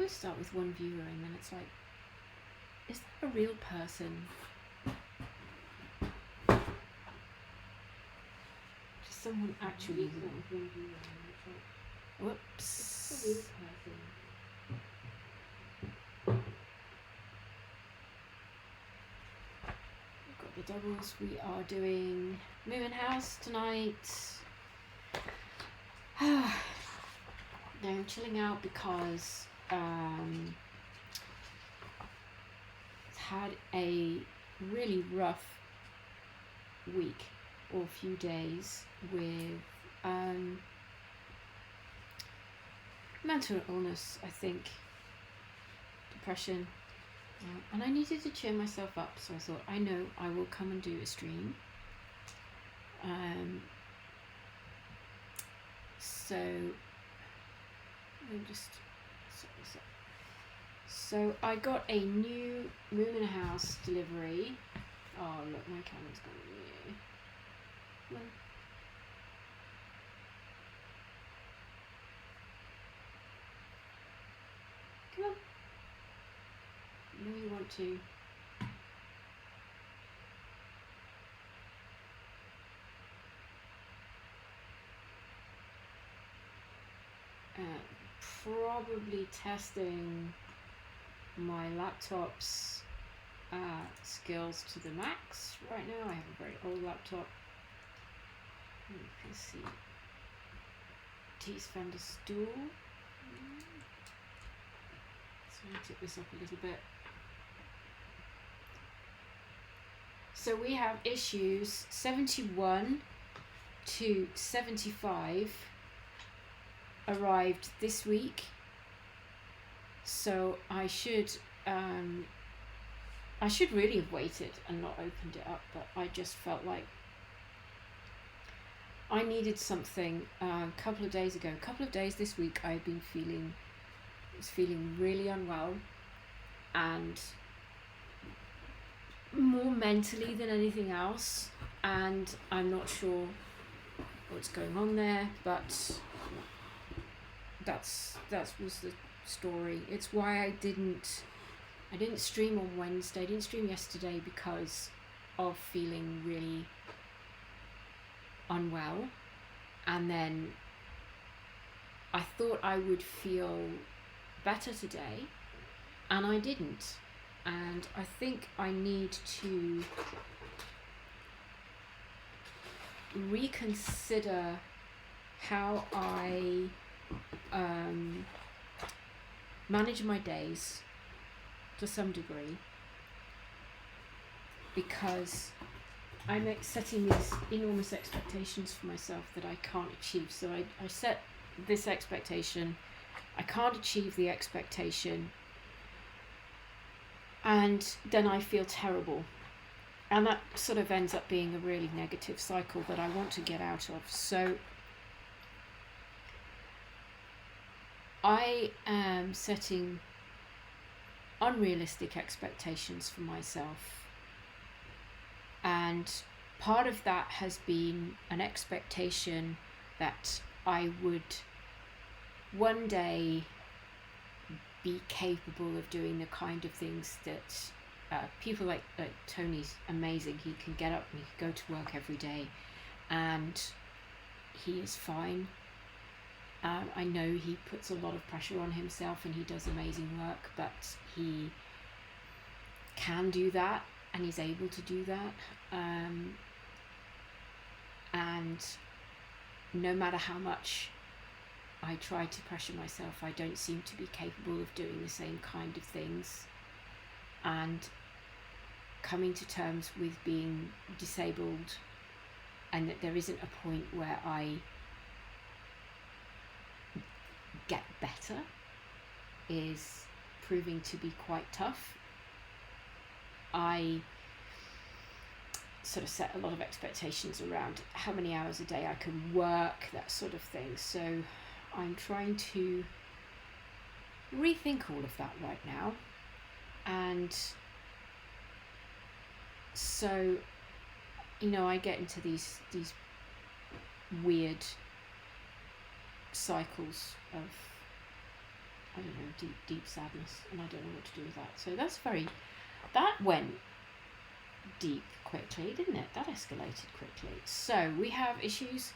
always start with one viewer, and then it's like, is that a real person? Does someone actually? Whoops. We've got the doubles. We are doing Moomin House tonight. Now I'm chilling out because it's had a really rough week or few days with mental illness, I think, depression, and I needed to cheer myself up, so I thought, I know I will come and do a stream. So I got a new Moomin House delivery. Oh look, my camera's gone here. Come on. Come on. I know you want to. Probably testing my laptop's skills to the max right now. I have a very old laptop. You can see T's found a stool. So I'm going to tip this up a little bit. So we have issues 71 to 75 arrived this week, so I should really have waited and not opened it up, but I just felt like I needed something. A couple of days this week, I've been feeling really unwell, and more mentally than anything else, and I'm not sure what's going on there, but that was the story. It's why I didn't stream on Wednesday. I didn't stream yesterday because of feeling really unwell, and then I thought I would feel better today, and I didn't, and I think I need to reconsider how I manage my days to some degree, because I'm setting these enormous expectations for myself that I can't achieve. So I set this expectation, I can't achieve the expectation, and then I feel terrible, and that sort of ends up being a really negative cycle that I want to get out of. So I am setting unrealistic expectations for myself, and part of that has been an expectation that I would one day be capable of doing the kind of things that people like Tony's amazing. He can get up and he can go to work every day and he is fine. I know he puts a lot of pressure on himself and he does amazing work, but he can do that and he's able to do that. And no matter how much I try to pressure myself, I don't seem to be capable of doing the same kind of things. And coming to terms with being disabled and that there isn't a point where I get better is proving to be quite tough. I sort of set a lot of expectations around how many hours a day I can work, that sort of thing. So I'm trying to rethink all of that right now. And so, you know, I get into these weird cycles of I don't know, deep sadness, and I don't know what to do with that. So that went deep quickly, didn't it? That escalated quickly. So we have issues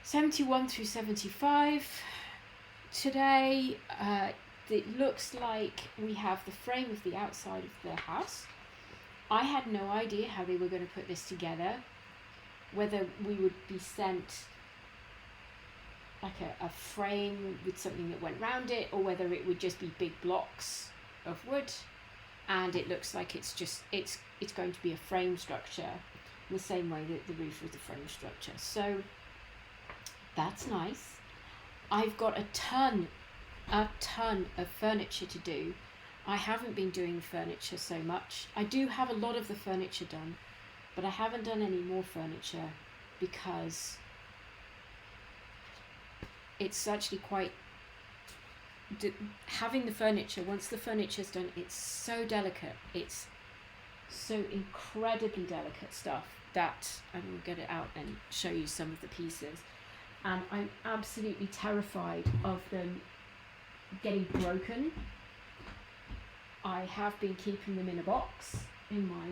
71 through 75 today. It looks like we have the frame of the outside of the house. I had no idea how they were going to put this together, whether we would be sent like a frame with something that went round it, or whether it would just be big blocks of wood. And it looks like it's going to be a frame structure in the same way that the roof was a frame structure. So that's nice. I've got a ton of furniture to do. I haven't been doing furniture so much. I do have a lot of the furniture done, but I haven't done any more furniture because it's actually quite having the furniture, once the furniture's done, it's so delicate, it's so incredibly delicate stuff that I will get it out and show you some of the pieces, and I'm absolutely terrified of them getting broken. I have been keeping them in a box in my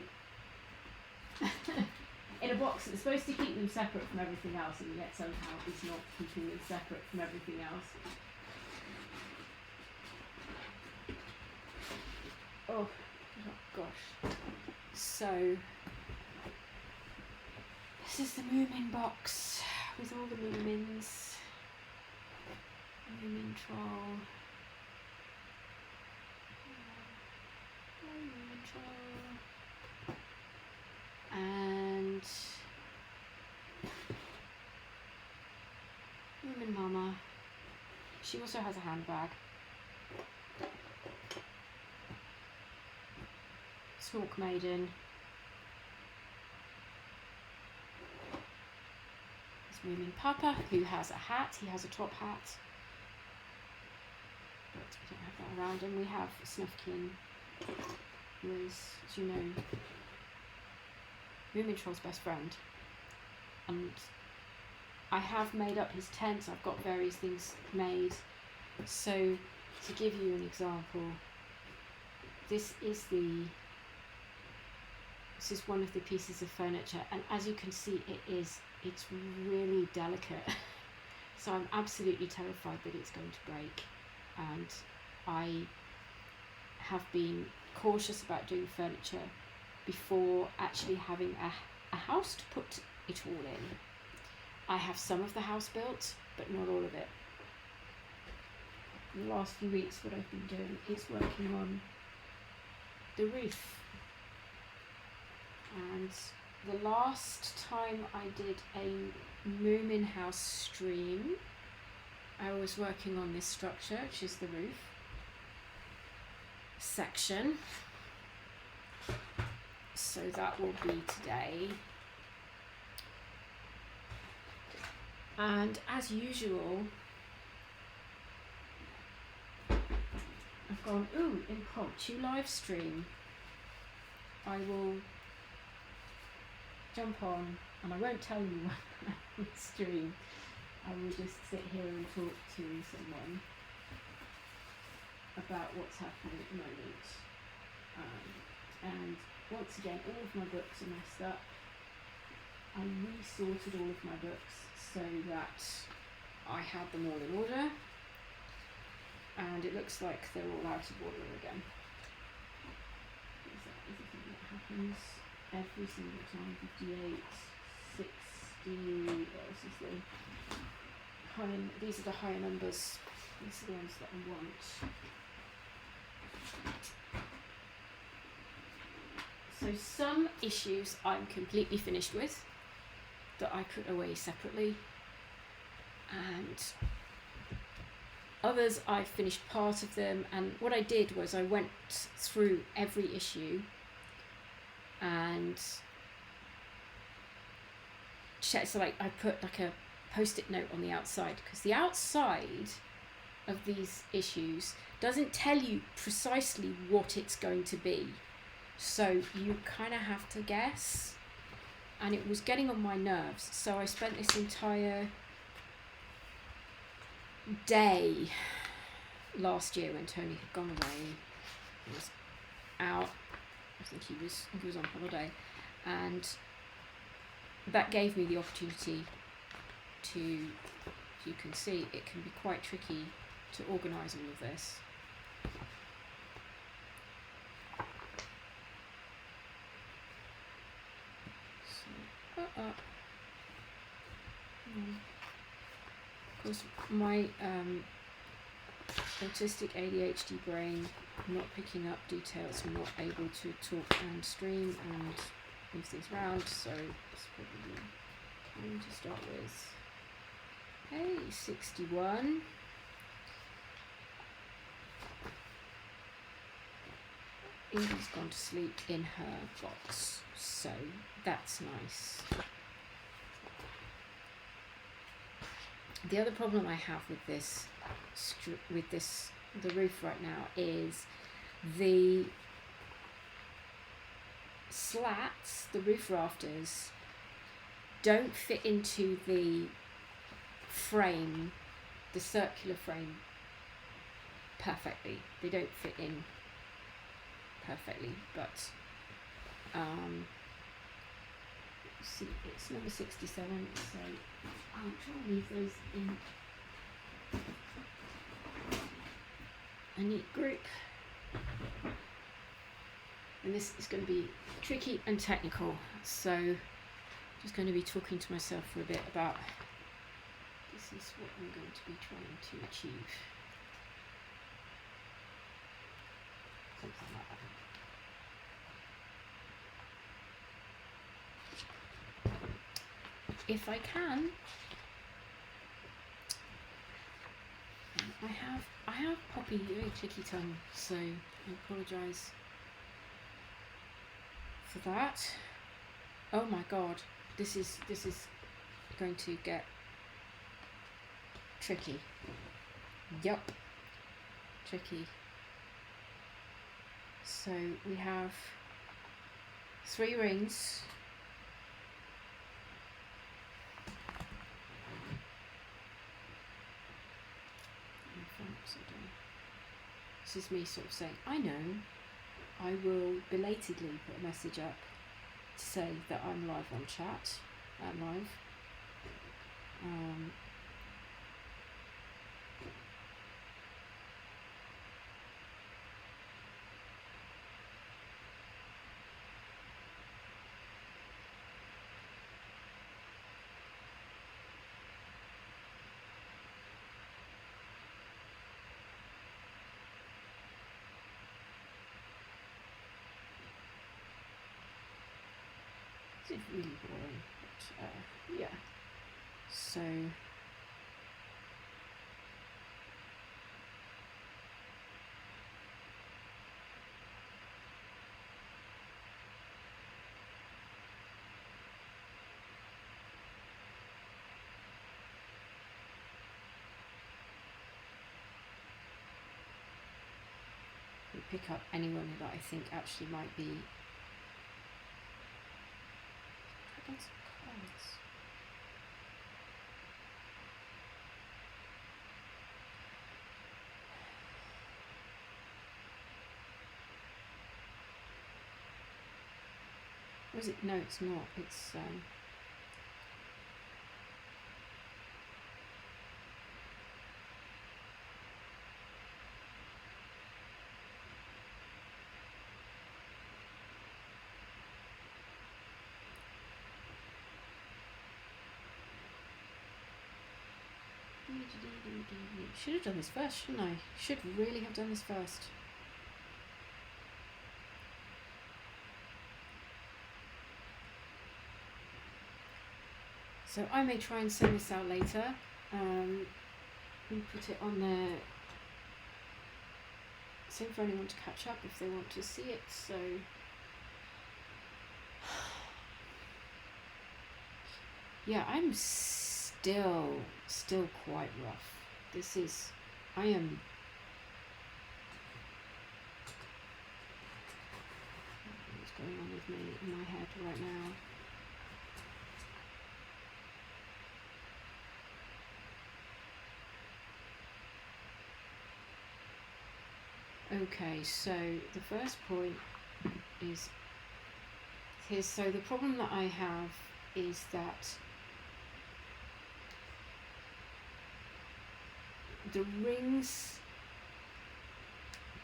in a box that's supposed to keep them separate from everything else, and yet somehow it's not keeping them separate from everything else. Oh gosh. So this is the Moomin box with all the Moomins. Moomin troll. Moomin troll. And Moomin Mama. She also has a handbag. Stalk Maiden. There's Moomin Papa, who has a hat. He has a top hat, but we don't have that around him. We have Snufkin, who is, as you know, Moomin Troll's best friend. And I have made up his tents. I've got various things made. So, to give you an example, this is one of the pieces of furniture, and as you can see, it's really delicate. So I'm absolutely terrified that it's going to break, and I have been cautious about doing furniture before actually having a house to put it all in. I have some of the house built, but not all of it. In the last few weeks, what I've been doing is working on the roof. And the last time I did a Moomin house stream, I was working on this structure, which is the roof section. So that will be today. And as usual, I've gone, impromptu live stream. I will jump on, and I won't tell you when I will stream. I will just sit here and talk to someone about what's happening at the moment. And once again, all of my books are messed up. I resorted all of my books so that I had them all in order, and it looks like they're all out of order again. Is that something that happens every single time? 58, 60, what else is there? These are the higher numbers. These are the ones that I want. So some issues I'm completely finished with that I put away separately, and others I finished part of them. And what I did was I went through every issue and checked. So like I put like a post-it note on the outside, because the outside of these issues doesn't tell you precisely what it's going to be, so you kind of have to guess, and it was getting on my nerves. So I spent this entire day last year when Tony had gone away. He was out. I think he was on holiday, and that gave me the opportunity to, as you can see, it can be quite tricky to organise all of this. So, of course, my autistic ADHD brain, not picking up details, I'm not able to talk and stream and move things around, so it's probably going to start with. Hey, 61. Evie's gone to sleep in her box, so that's nice. The other problem I have with the roof right now is the slats, the roof rafters, don't fit into the frame, the circular frame, perfectly. They don't fit in perfectly, but see, it's number 67, so I'll try and leave those in a neat group. And this is going to be tricky and technical, so I'm just going to be talking to myself for a bit about this is what I'm going to be trying to achieve. Something like that. If I can, I have Poppy very clicky tongue, so I apologise for that. Oh my god, this is going to get tricky. Yup, tricky. So we have 3 rings. This is me sort of saying, I know, I will belatedly put a message up to say that I'm live on chat. I'm live. It's really boring, but yeah. So we pick up anyone that I think actually might be. Or is it? No, it's not. It's should have done this first, shouldn't I? Should really have done this first. So I may try and send this out later. And put it on there. Same for anyone to catch up if they want to see it. So yeah, I'm still quite rough. I am. What's going on with me in my head right now? Okay, so the first point is here. So the problem that I have is that the rings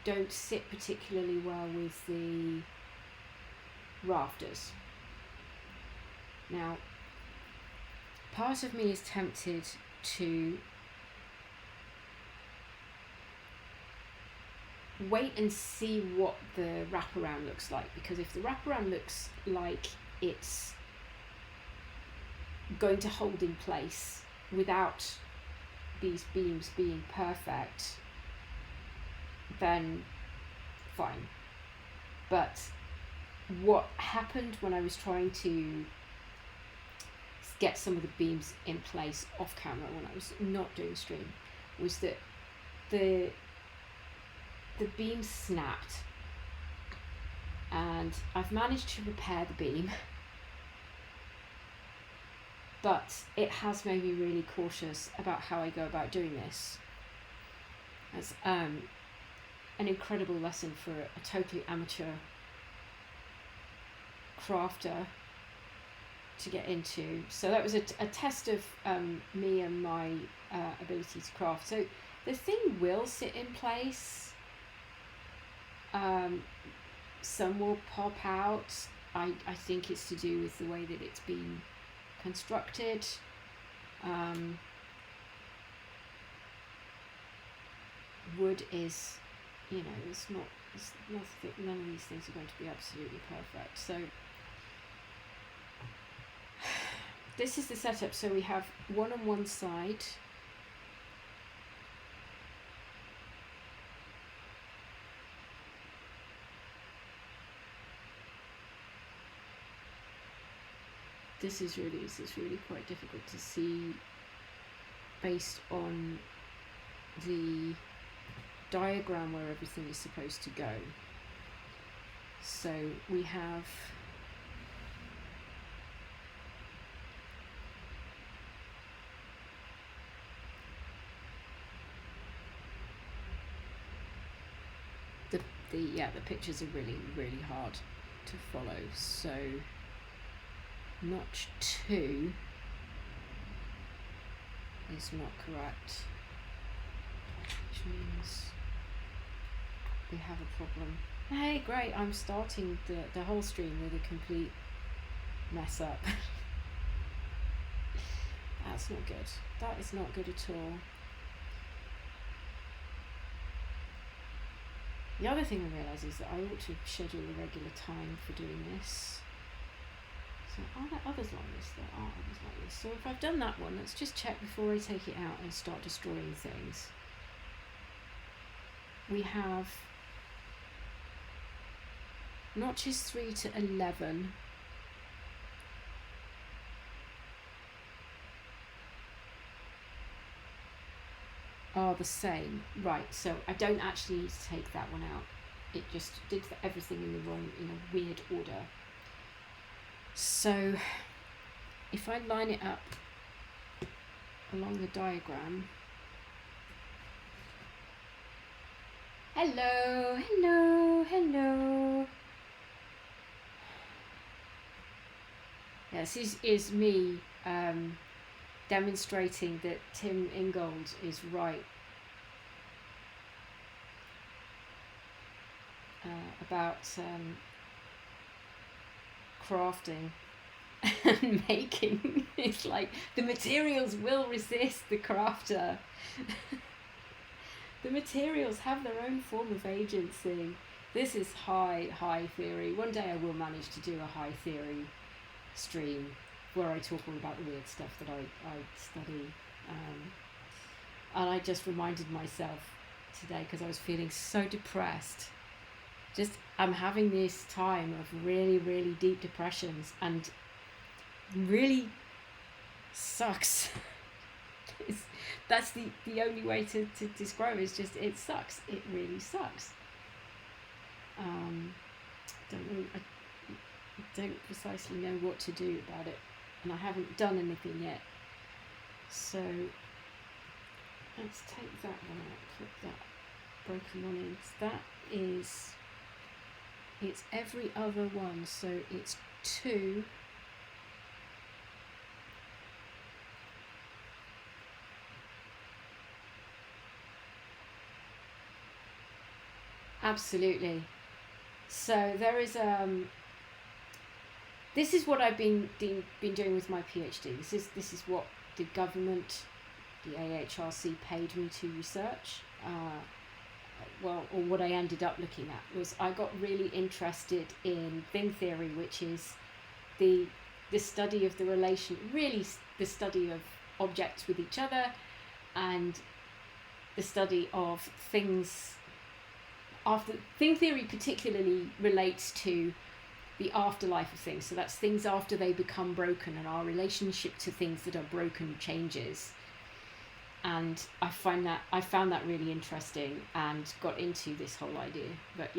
don't sit particularly well with the rafters. Now, part of me is tempted to wait and see what the wraparound looks like, because if the wraparound looks like it's going to hold in place without these beams being perfect, then fine. But what happened when I was trying to get some of the beams in place off camera when I was not doing stream was that the beam snapped, and I've managed to repair the beam, but it has made me really cautious about how I go about doing this. It's an incredible lesson for a totally amateur crafter to get into. So that was a test of me and my ability to craft. So the thing will sit in place. Some will pop out. I think it's to do with the way that it's been constructed. Wood is, it's nothing, none of these things are going to be absolutely perfect. So this is the setup. So we have one on one side. This is really quite difficult to see based on the diagram where everything is supposed to go. So we have the pictures are really hard to follow. So notch 2 is not correct, which means we have a problem. Hey, great, I'm starting the whole stream with a complete mess up. That's not good. That is not good at all. The other thing I realise is that I ought to schedule a regular time for doing this. So are there others like this? There are others like this. So if I've done that one, let's just check before I take it out and start destroying things. We have notches 3 to 11. Are the same. Right, so I don't actually need to take that one out. It just did everything in a weird order. So if I line it up along the diagram. Hello. Yeah, this is me demonstrating that Tim Ingold is right about crafting and making. It's like the materials will resist the crafter. The materials have their own form of agency. This is high theory. One day I will manage to do a high theory stream where I talk all about the weird stuff that I study. And I just reminded myself today, because I was feeling so depressed. I'm having this time of really deep depressions, and really sucks. That's the only way to describe it. It's just, it sucks. It really sucks. I don't precisely know what to do about it, and I haven't done anything yet. So let's take that one out, put that broken one in. That is, it's every other one, so it's 2. Absolutely. So there is this is what I've been doing with my PhD. This is what the government, the AHRC, paid me to research. Or what I ended up looking at was, I got really interested in thing theory, which is the study of the relation, really the study of objects with each other, and the study of things. After thing theory particularly relates to the afterlife of things, so that's things after they become broken, and our relationship to things that are broken changes. And I found that really interesting and got into this whole idea. But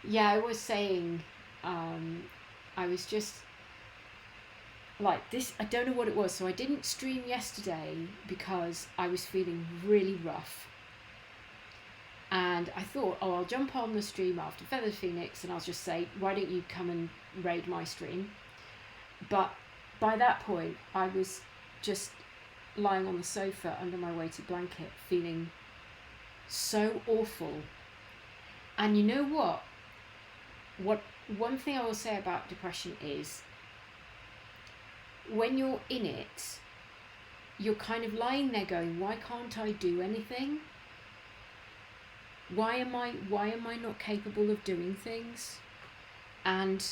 I was saying, I was just like this. I don't know what it was. So I didn't stream yesterday because I was feeling really rough. And I thought, I'll jump on the stream after Feathered Phoenix and I'll just say, why don't you come and raid my stream? But by that point, I was just lying on the sofa under my weighted blanket, feeling so awful. And you know what? One thing I will say about depression is, when you're in it, you're kind of lying there going, why can't I do anything? Why am I not capable of doing things? And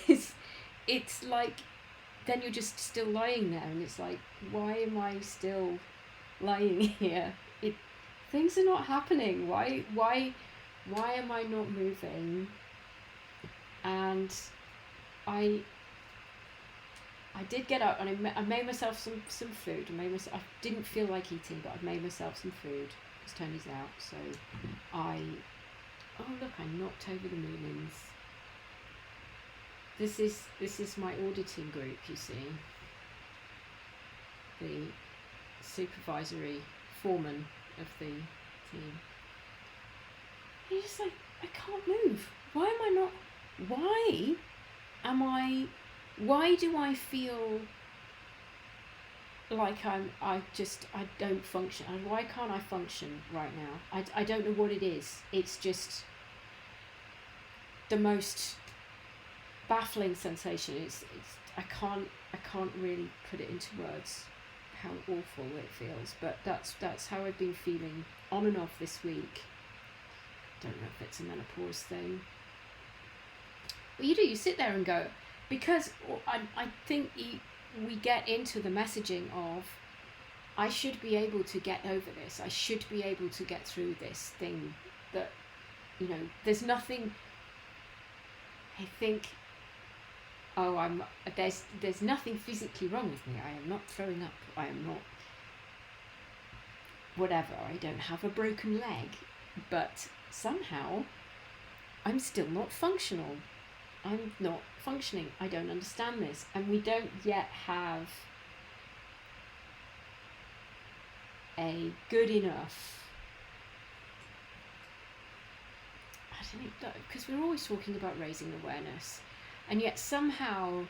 it's like, then you're just still lying there, and it's like, why am I still lying here? Things are not happening. Why am I not moving? And I did get up, and I made myself some food. I didn't feel like eating, but I made myself some food. It's Tony's out, so oh look, I knocked over the Moomins. This is my auditing group, you see. The supervisory foreman of the team. You're just like, I can't move. Why do I feel like I don't function? And why can't I function right now? I don't know what it is. It's just the most baffling sensation. It's I can't really put it into words how awful it feels, but that's how I've been feeling on and off this week. Don't know if it's a menopause thing. But you sit there and go, because I think we get into the messaging of, I should be able to get over this. I should be able to get through this thing that, there's nothing. I think, there's nothing physically wrong with me. I am not throwing up. I am not whatever. I don't have a broken leg, but somehow I'm still not functional. I'm not functioning. I don't understand this. And we don't yet have a good enough, I don't know, because we're always talking about raising awareness, and yet somehow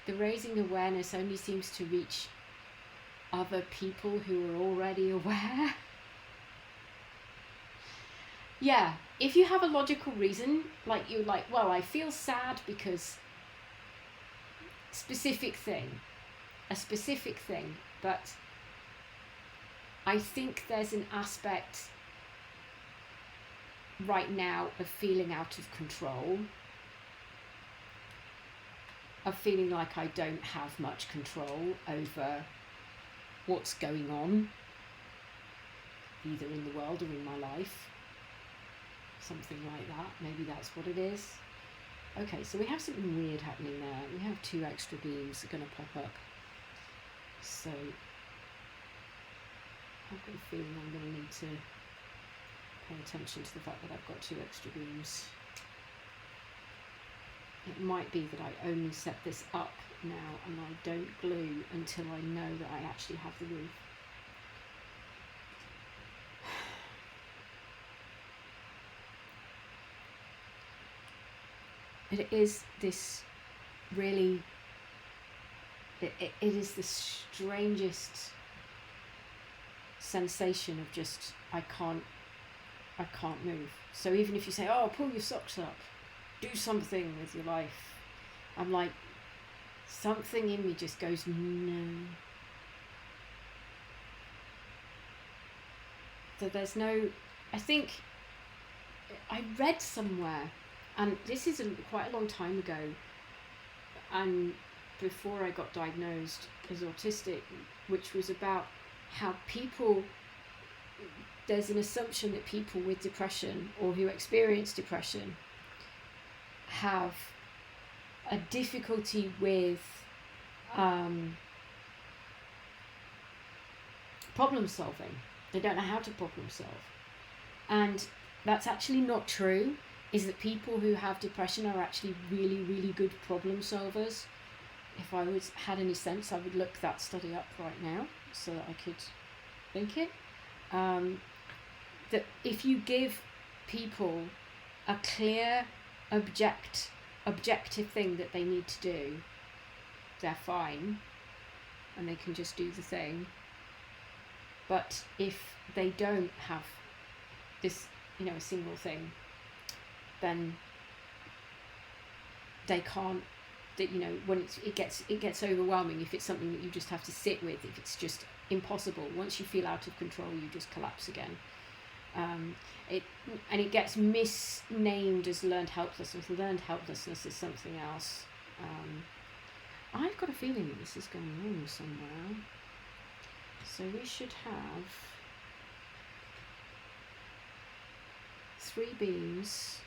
the raising awareness only seems to reach other people who are already aware. Yeah, if you have a logical reason, like you're like, well, I feel sad because a specific thing, but I think there's an aspect right now of feeling out of control, of feeling like I don't have much control over what's going on, either in the world or in my life. Something like that. Maybe that's what it is. Okay, so we have something weird happening there. We have 2 extra beams that are going to pop up. So I've got a feeling I'm going to need to pay attention to the fact that I've got 2 extra beams. It might be that I only set this up now and I don't glue until I know that I actually have the roof. it is this really, it is the strangest sensation of just I can't move. So even if you say, oh, pull your socks up, do something with your life, I'm like, something in me just goes, no. So there's no, I think I read somewhere, and this is quite a long time ago, and before I got diagnosed as autistic, which was about how people, there's an assumption that people with depression or who experience depression have a difficulty with problem solving. They don't know how to problem solve. And that's actually not true, is that people who have depression are actually really, really good problem solvers. If I had any sense, I would look that study up right now so that I could link it. That if you give people a clear, objective thing that they need to do, they're fine and they can just do the thing. But if they don't have this, a single thing, then they can't, when it gets overwhelming, if it's something that you just have to sit with, if it's just impossible, once you feel out of control, you just collapse again. It gets misnamed as learned helplessness. Learned helplessness is something else. I've got a feeling that this is going wrong somewhere. So we should have 3 beams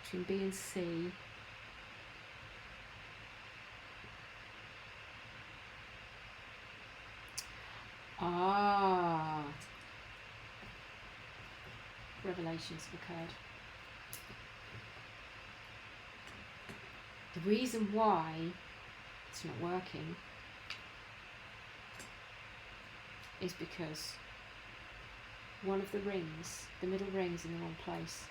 between B and C. Revelations have occurred. The reason why it's not working is because one of the rings, the middle ring's in the wrong place.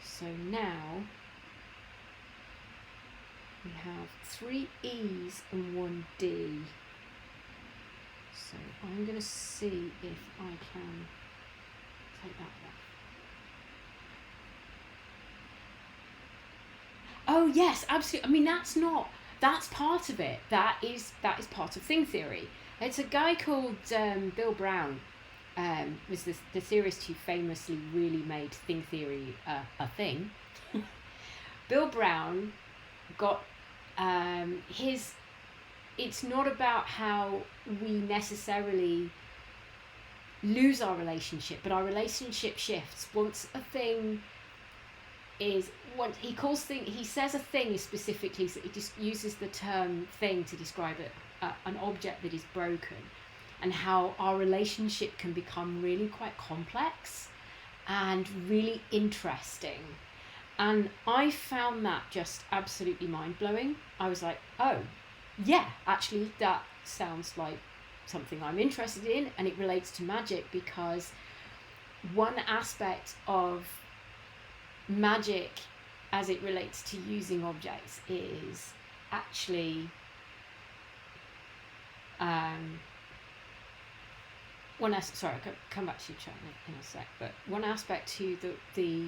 So now we have 3 E's and 1 D. So I'm going to see if I can take that one. Oh yes, absolutely. I mean, that's part of it. That is part of thing theory. It's a guy called Bill Brown, was the theorist who famously really made thing theory a thing. Bill Brown got it's not about how we necessarily lose our relationship, but our relationship shifts once a thing is, once he says a thing is specifically, so he just uses the term thing to describe it, an object that is broken, and how our relationship can become really quite complex and really interesting. And I found that just absolutely mind-blowing. I was like, oh, yeah, actually that sounds like something I'm interested in, and it relates to magic, because one aspect of magic as it relates to using objects is actually sorry, I'll come back to you, chat in a sec, but one aspect to the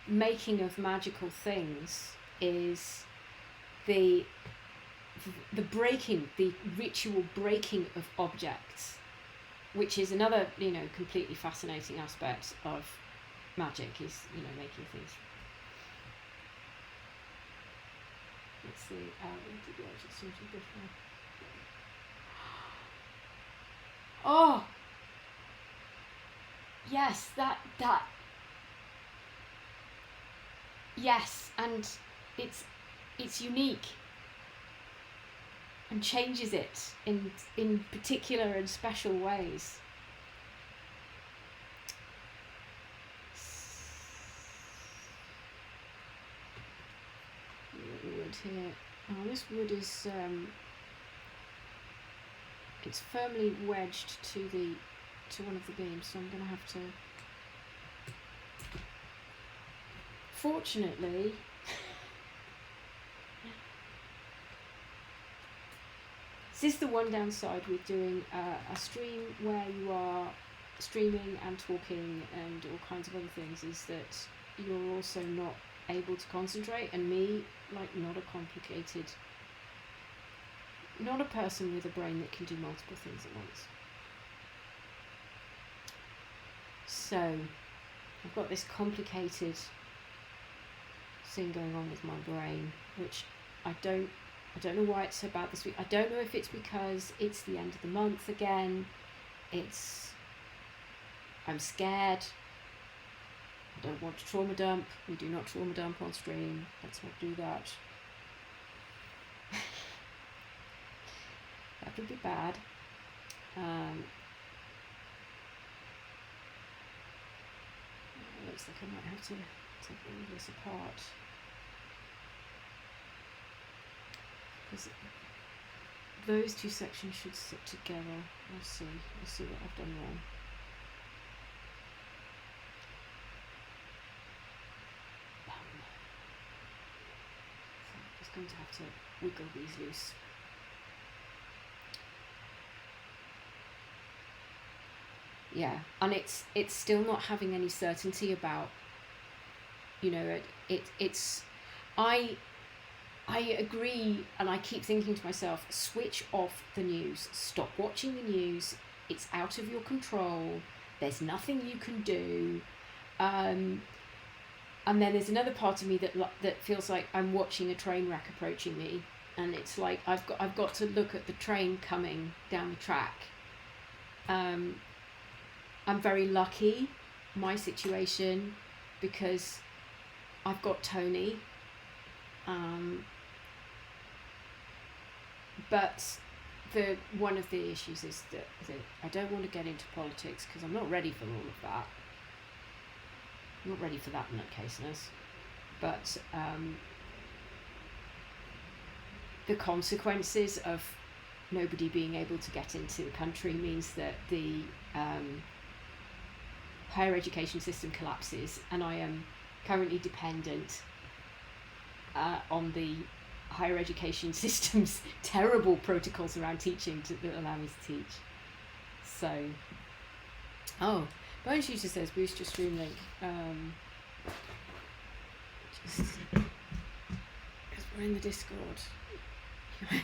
making of magical things is the ritual breaking of objects, which is another completely fascinating aspect of magic, is making things. Let's see. Oh yes, that yes, and it's unique and changes it in particular and special ways. Wood here. Oh, this wood is it's firmly wedged to one of the beams, so I'm going to have to. Fortunately, this is the one downside with doing a stream where you are streaming and talking and all kinds of other things, is that you're also not able to concentrate, and me, like, not a person with a brain that can do multiple things at once. So I've got this complicated thing going on with my brain, which I don't know why it's so bad this week. I don't know if it's because it's the end of the month again. I'm scared. I don't want to trauma dump. We do not trauma dump on stream. Let's not do that. That would be bad. Looks like I might have to take all this apart, because those two sections should sit together. We'll see what I've done wrong. So I'm just going to have to wiggle these loose. Yeah, and it's still not having any certainty about, it's I agree, and I keep thinking to myself, switch off the news, stop watching the news, it's out of your control, there's nothing you can do, and then there's another part of me that feels like I'm watching a train wreck approaching me, and it's like I've got to look at the train coming down the track. I'm very lucky, my situation, because I've got Tony, but one of the issues is that I don't want to get into politics because I'm not ready for all of that. I'm not ready for that nutcaseness. But the consequences of nobody being able to get into the country means that the higher education system collapses, and I am currently dependent on the higher education system's terrible protocols around teaching that allow me to teach. So, Bone Shooter says boost your stream link. Just because we're in the Discord.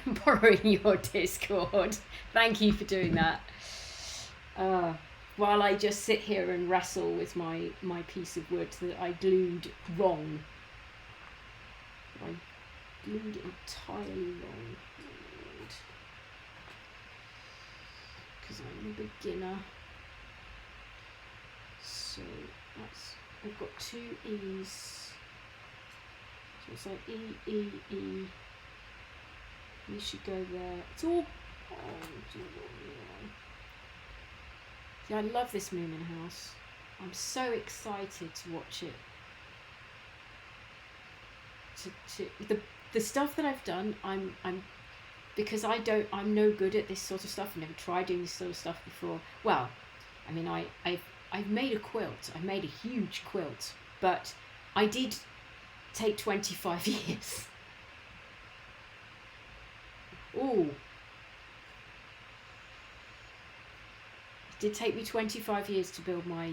I'm borrowing your Discord. Thank you for doing that. While I just sit here and wrestle with my piece of wood that I glued wrong. I glued entirely wrong. Because I'm a beginner. So I've got two E's. So it's like E, E, E. We should go there. It's all... Yeah, I love this Moomin house. I'm so excited to watch it. The stuff that I've done, I'm because I'm no good at this sort of stuff. I've never tried doing this sort of stuff before. Well, I mean, I've made a quilt. I made a huge quilt, but I did take 25 years. Ooh. It did take me 25 years to build my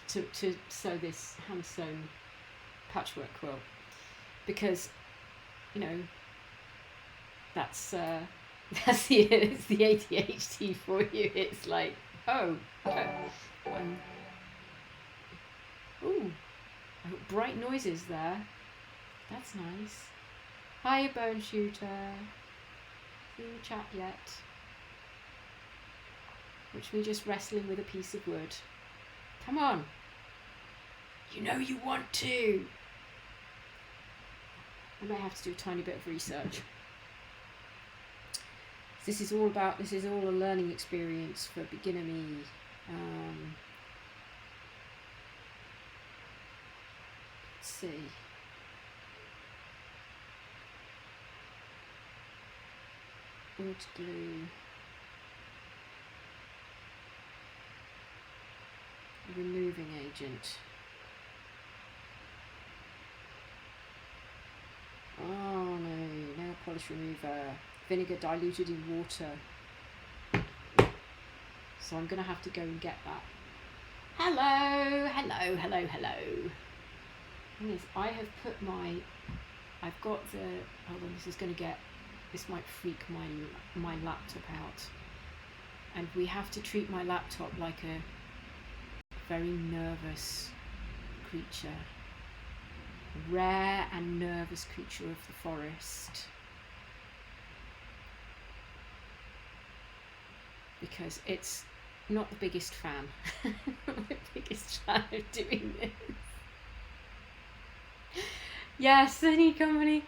to sew this hand sewn patchwork quilt, because that's it's the ADHD for you. It's like, bright noises there. That's nice. Hi, Bone Shooter. Seen the chat yet? Watch me just wrestling with a piece of wood. Come on. You know you want to. I may have to do a tiny bit of research. This is all a learning experience for beginner me. Let's see. wood glue. Removing agent. Oh no, nail polish remover. Vinegar diluted in water. So I'm going to have to go and get that. Hello. Thing is, I have put I've got the, hold on, this might freak my laptop out. And we have to treat my laptop like a very nervous creature. Rare and nervous creature of the forest. Because it's not the biggest fan. Not the biggest fan of doing this. Yes, any company.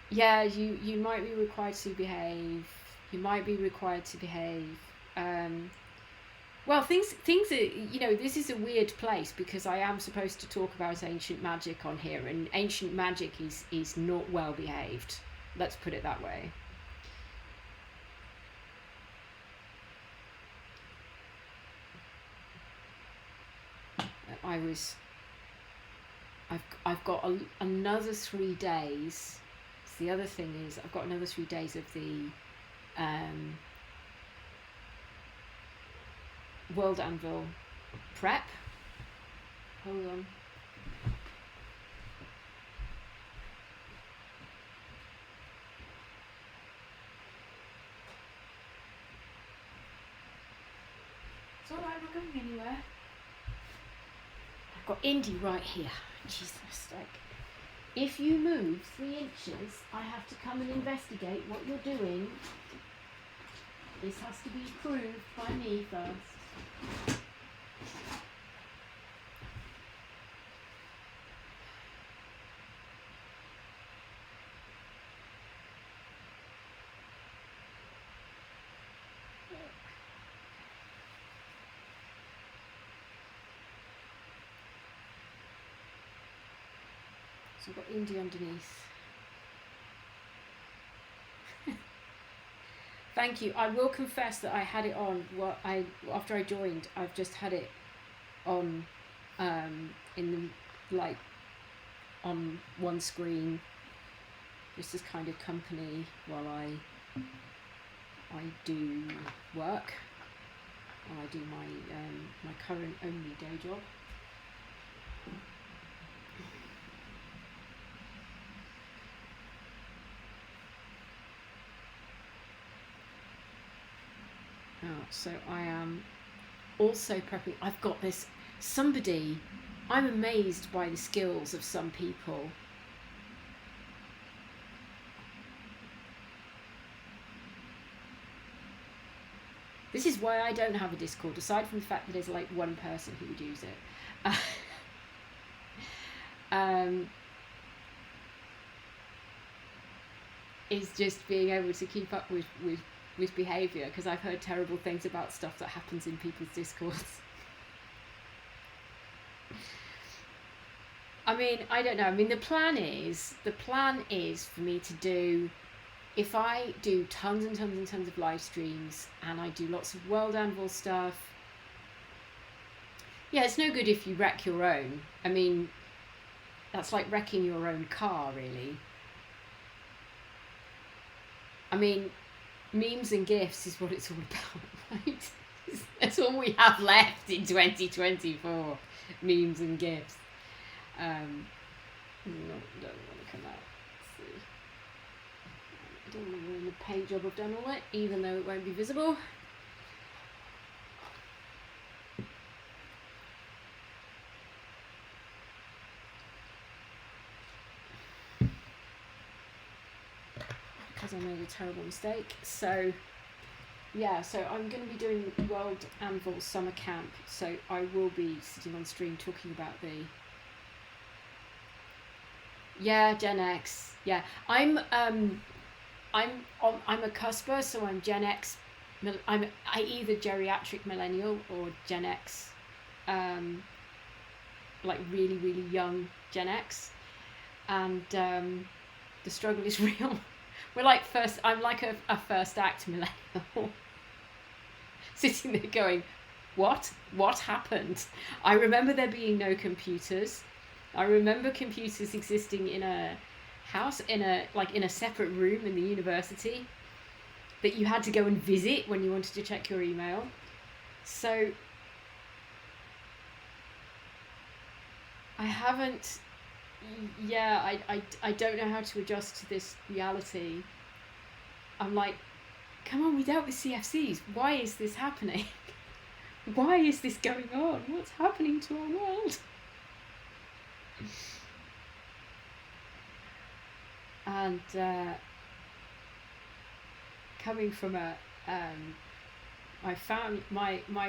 Yeah, you might be required to behave. You might be required to behave. Well, things are, this is a weird place because I am supposed to talk about ancient magic on here, and ancient magic is not well behaved. Let's put it that way. I've got another 3 days. So the other thing is I've got another 3 days of the World Anvil prep. Hold on. It's alright, I'm not going anywhere. I've got Indy right here. Jesus, like, if you move 3 inches, I have to come and investigate what you're doing. This has to be approved by me first. So I've got Indy underneath. Thank you. I will confess that I had it on. After I joined, I've just had it on, in the, like, on one screen, just as kind of company while I do work, while I do my current only day job. So I am also prepping. I've got this. I'm amazed by the skills of some people. This is why I don't have a Discord, aside from the fact that there's like one person who would use it. Is just being able to keep up with behaviour, because I've heard terrible things about stuff that happens in people's Discords. I mean, I don't know. I mean, the plan is for me to do, if I do tons and tons and tons of live streams and I do lots of World Anvil stuff, yeah, it's no good if you wreck your own. I mean, that's like wrecking your own car, really. I mean, memes and GIFs is what it's all about, right? That's all we have left in 2024. Memes and GIFs. No, don't want to come out. Let's see. I don't want to ruin the paint job I've done on it, even though it won't be visible. Because I made a terrible mistake. So yeah, so I'm going to be doing World Anvil Summer Camp, so I will be sitting on stream talking about the... Yeah, Gen X. Yeah, I'm a cusper, so I'm Gen X. I either geriatric millennial or Gen X, like really, really young Gen X. and the struggle is real. I'm like a first act millennial, sitting there going, what happened? I remember there being no computers. I remember computers existing in a house, in a separate room in the university that you had to go and visit when you wanted to check your email. So I haven't, yeah, I don't know how to adjust to this reality. I'm like, come on, we dealt with CFCs. Why is this happening? Why is this going on? What's happening to our world? And coming from my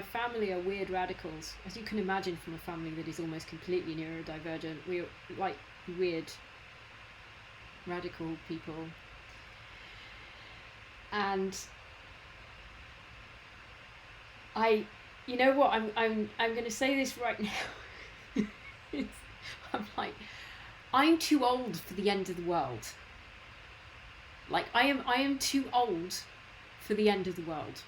family are weird radicals, as you can imagine, from a family that is almost completely neurodivergent. We're like weird radical people, and you know what, I'm going to say this right now. I'm like, I'm too old for the end of the world. Like I am too old for the end of the world.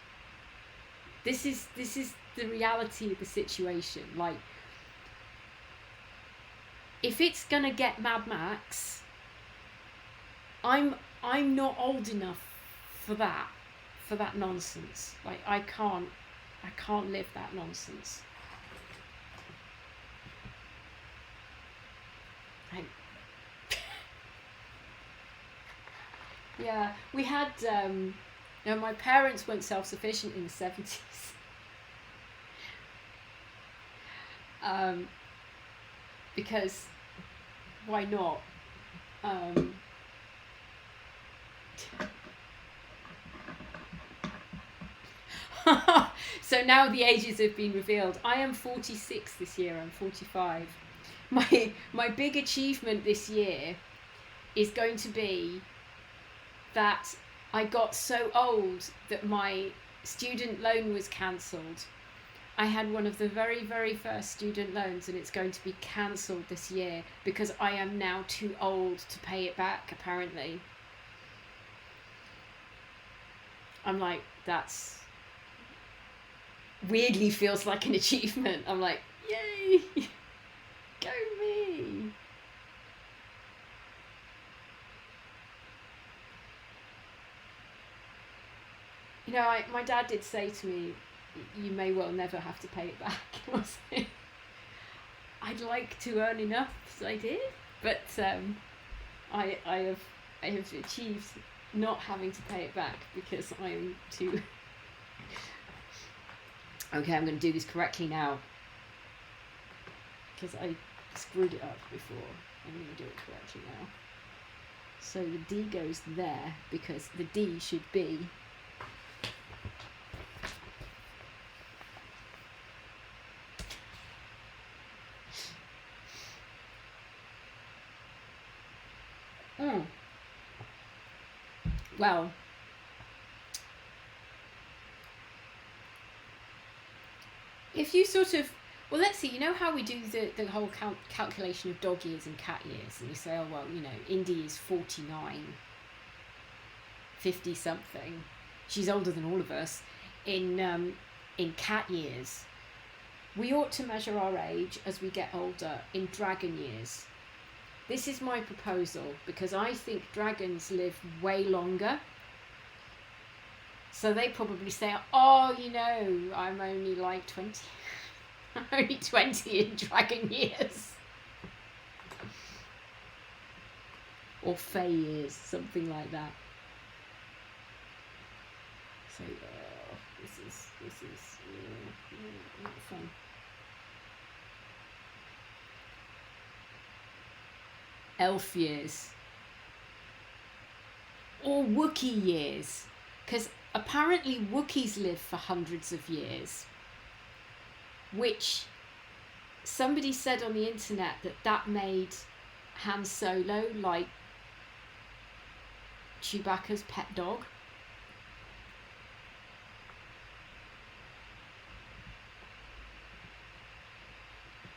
This is the reality of the situation. Like, if it's gonna get Mad Max, I'm not old enough for that nonsense. Like I can't live that nonsense. Yeah, we had my parents weren't self-sufficient in the 70s. Because why not? So now the ages have been revealed. I am 46 this year. I'm 45. My big achievement this year is going to be that I got so old that my student loan was cancelled. I had one of the very, very first student loans, and it's going to be cancelled this year because I am now too old to pay it back, apparently. I'm like, that's weirdly feels like an achievement. I'm like, yay, go me. You know, my dad did say to me, you may well never have to pay it back. I'd like to earn enough, so I did, but I have achieved not having to pay it back because I'm too. Okay, I'm going to do this correctly now because I screwed it up before. I'm going to do it correctly now. So the D goes there because the D should be well, if you sort of, well, let's see, you know how we do the whole calculation of dog years and cat years, and you say, oh, well, you know, Indy is 49, 50 something. She's older than all of us. In cat years, we ought to measure our age as we get older in dragon years. This is my proposal because I think dragons live way longer. So they probably say, oh, you know, I'm only like 20. I'm only 20 in dragon years. Or fey years, something like that. So, this is not fun. Elf years. Or Wookiee years. Because apparently Wookiees live for hundreds of years. Which somebody said on the internet that made Han Solo like Chewbacca's pet dog.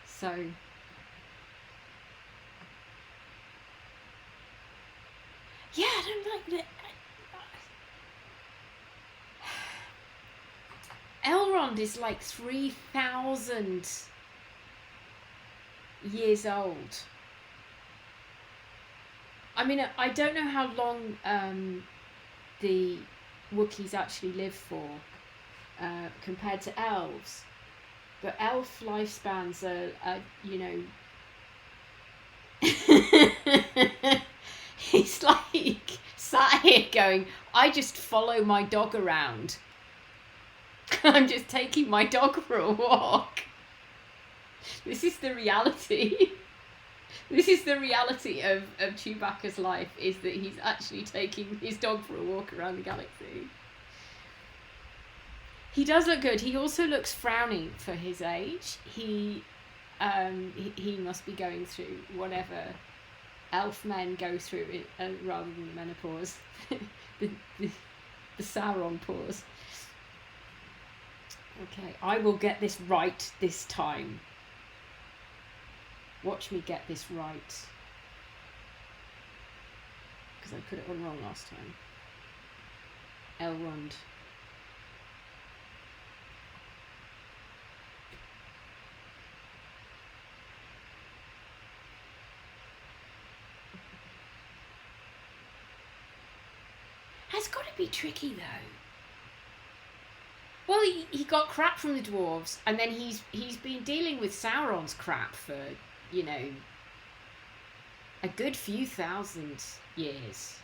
So I'm like, Elrond is like 3,000 years old. I mean, I don't know how long the Wookiees actually live for compared to elves, but elf lifespans are you know. He's like sat here going, I just follow my dog around. I'm just taking my dog for a walk. This is the reality. This is the reality of Chewbacca's life, is that he's actually taking his dog for a walk around the galaxy. He does look good. He also looks frowny for his age. He must be going through whatever elf men go through it, rather than the menopause. the Sauron pause. Okay, I will get this right this time. Watch me get this right. Because I put it on wrong last time. Elrond. Has got to be tricky though. Well, he got crap from the dwarves, and then he's been dealing with Sauron's crap for, you know, a good few thousand years.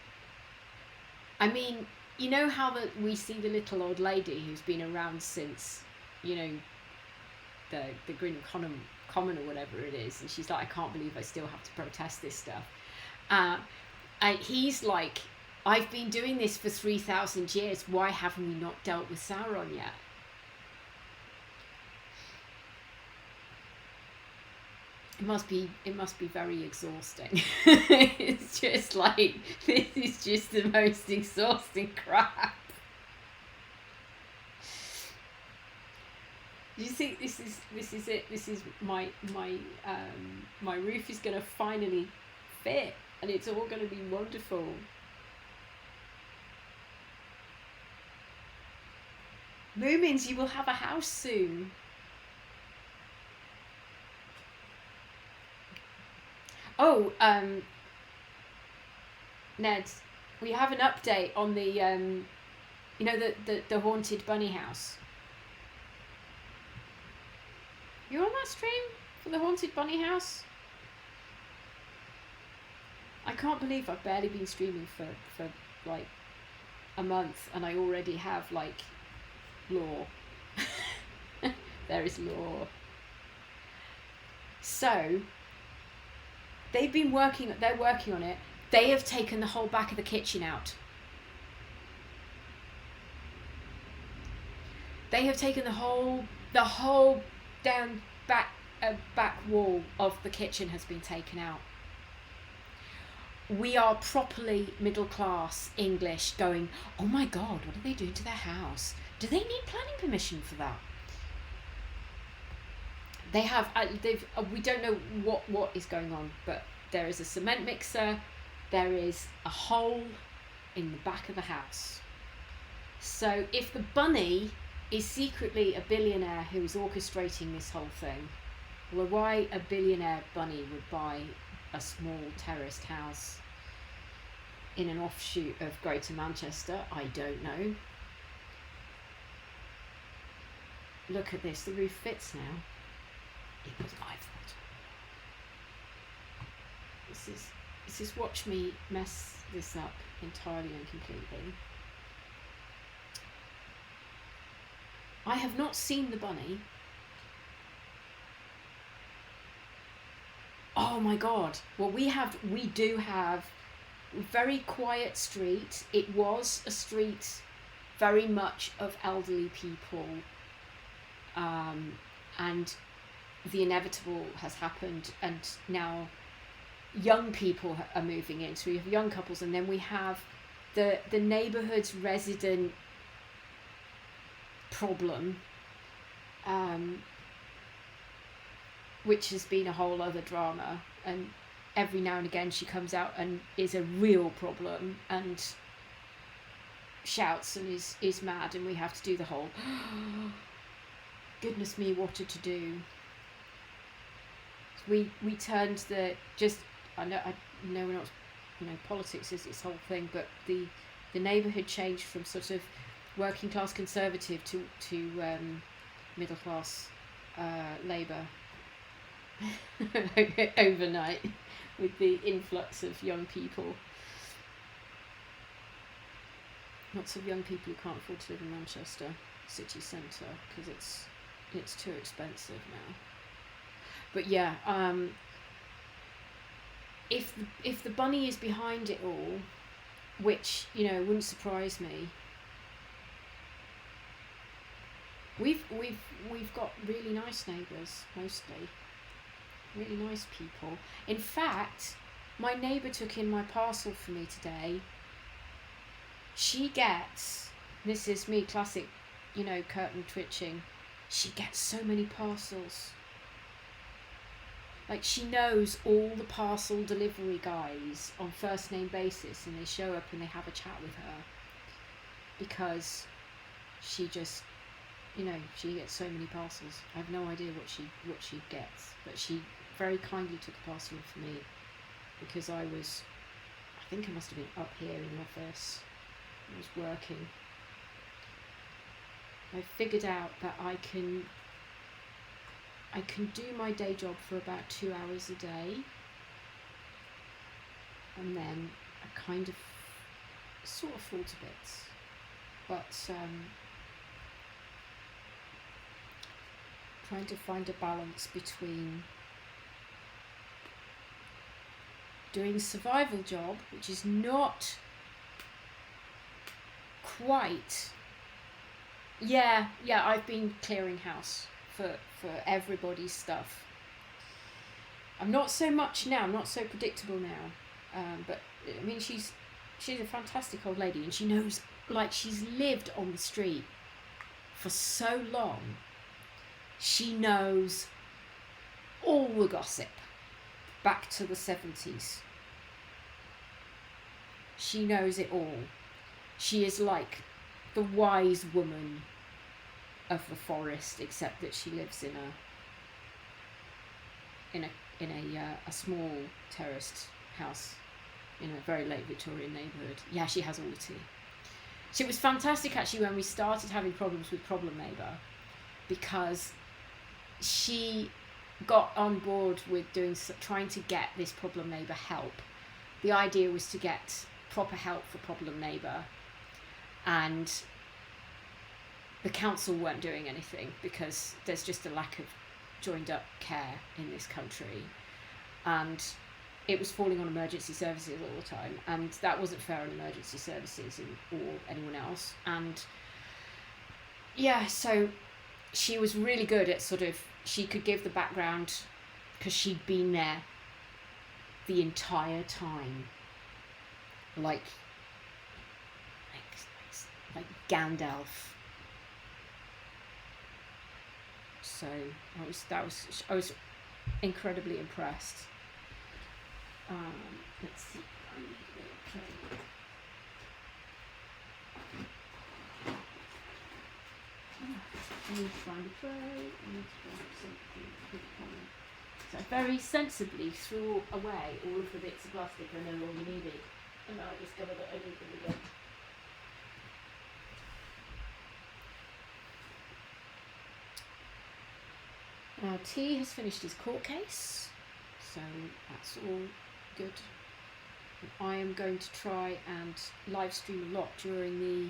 I mean, you know how we see the little old lady who's been around since, you know, the Green Common or whatever it is, and she's like, I can't believe I still have to protest this stuff. And he's like, I've been doing this for 3,000 years. Why haven't we not dealt with Sauron yet? It must be very exhausting. It's just like, this is just the most exhausting crap. Do you think this is it? This is my roof is gonna finally fit, and it's all gonna be wonderful. Moomins, you will have a house soon. Oh, Ned, we have an update on the, you know, the haunted bunny house. You on that stream for the haunted bunny house? I can't believe I've barely been streaming for like a month, and I already have like lore. There is lore. So they're working on it. They have taken the whole back of the kitchen out. They have taken the whole down back wall of the kitchen has been taken out. We are properly middle class English going, oh my god, what are they doing to their house? Do they need planning permission for that? They have, we don't know what is going on, but there is a cement mixer, there is a hole in the back of the house. So if the bunny is secretly a billionaire who is orchestrating this whole thing, well, why a billionaire bunny would buy a small terraced house in an offshoot of Greater Manchester, I don't know. Look at this, the roof fits now. It was my fault. This is watch me mess this up entirely and completely. I have not seen the bunny. Oh my god. Well, we do have a very quiet street. It was a street very much of elderly people, and the inevitable has happened, and now young people are moving in. So we have young couples, and then we have the neighbourhood's resident problem, which has been a whole other drama. And every now and again she comes out and is a real problem and shouts and is mad, and we have to do the whole goodness me, what a to do. We turned I know we're not, politics is this whole thing, but the neighbourhood changed from sort of working class conservative to middle class Labour overnight, with the influx of young people. Lots of young people who can't afford to live in Manchester city centre because it's too expensive now. But yeah, if the bunny is behind it all, which wouldn't surprise me. We've got really nice neighbours, mostly really nice people. In fact, my neighbour took in my parcel for me today. She gets, this is me, classic, curtain twitching. She gets so many parcels. Like, she knows all the parcel delivery guys on first name basis, and they show up and they have a chat with her because she just, she gets so many parcels. I have no idea what she gets, but she very kindly took a parcel for me because I think I must have been up here in the office. I was working. I figured out that I can do my day job for about 2 hours a day, and then I kind of sort of fall to bits, but trying to find a balance between doing a survival job, which is not quite, I've been clearing house for everybody's stuff. I'm not so much now, I'm not so predictable now, but I mean she's a fantastic old lady, and she knows, like, she's lived on the street for so long, she knows all the gossip back to the 70s. She knows it all. She is like the wise woman of the forest, except that she lives in a small terraced house in a very late Victorian neighbourhood. Yeah, she has all the tea. So it was fantastic actually when we started having problems with Problem Neighbour, because she got on board with trying to get this Problem Neighbour help. The idea was to get proper help for Problem Neighbour, and the council weren't doing anything because there's just a lack of joined up care in this country, and it was falling on emergency services all the time, and that wasn't fair on emergency services or anyone else. And yeah, so she was really good at she could give the background because she'd been there the entire time, like Gandalf. So I was incredibly impressed. Let's see. I need a tray. I need to find a tray. I need to find something. So I very sensibly threw away all of the bits of plastic I no longer needed, and I discovered that I need them again. T has finished his court case, so that's all good. I am going to try and live stream a lot during the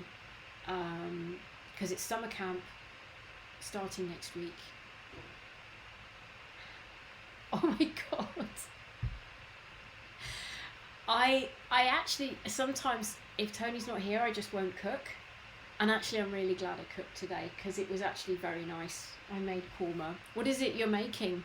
because it's summer camp starting next week. Oh my god. I actually sometimes, if Tony's not here, I just won't cook. And actually I'm really glad I cooked today because it was actually very nice. I made korma. What is it you're making?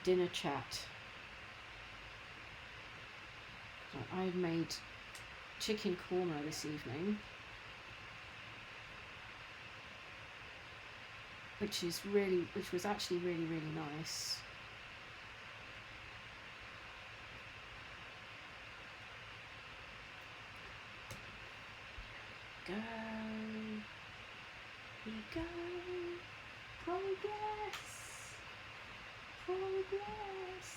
dinner chat. I had made chicken korma this evening, which was actually really, really nice. Go, we go, progress, progress.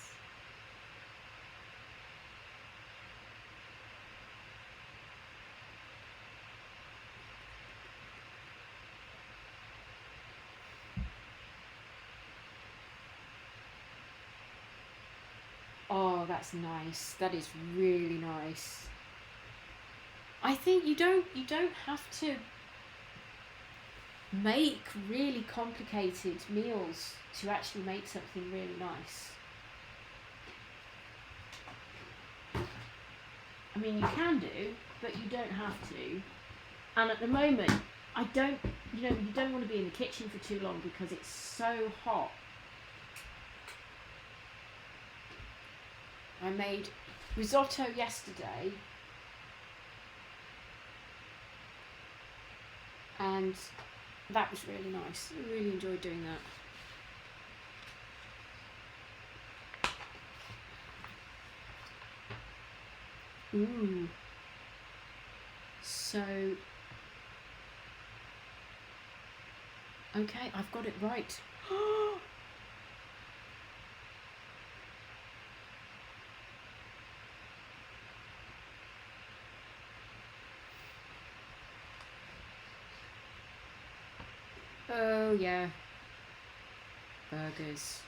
Oh, that's nice. That is really nice. I think you don't have to make really complicated meals to actually make something really nice. I mean, you can do, but you don't have to. And at the moment, you don't want to be in the kitchen for too long because it's so hot. I made risotto yesterday, and that was really nice. I really enjoyed doing that. Ooh. So, okay, I've got it right. Oh yeah, burgers.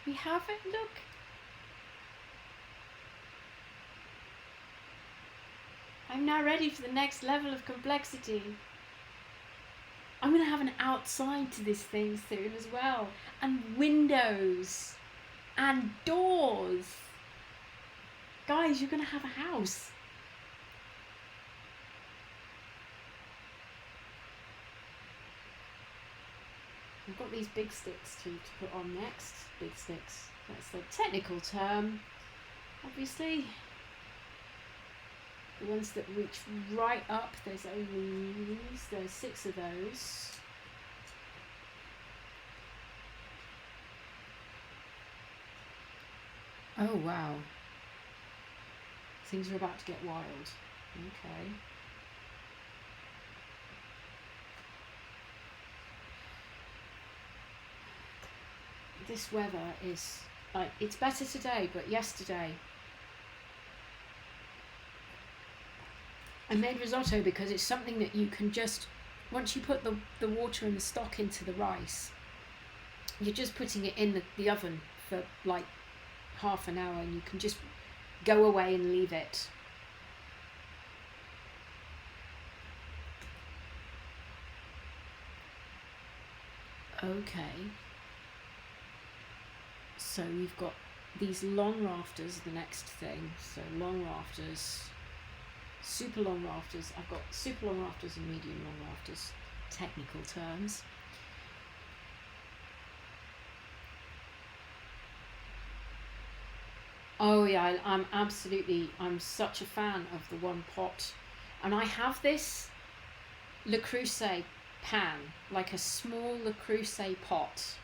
We have it, look. I'm now ready for the next level of complexity. I'm going to have an outside to this thing soon as well, and windows, and doors. Guys, you're going to have a house. I've got these big sticks to put on next. Big sticks, that's the technical term, obviously. The ones that reach right up, there's 6 of those. Oh wow. Things are about to get wild. Okay. This weather is like, it's better today, but yesterday I made risotto because it's something that you can just, once you put the water and the stock into the rice, you're just putting it in the oven for like half an hour, and you can just go away and leave it. Okay. So we've got these long rafters, the next thing. So long rafters, super long rafters. I've got super long rafters and medium long rafters, technical terms. Oh yeah, I'm such a fan of the one pot. And I have this Le Creuset pan, like a small Le Creuset pot,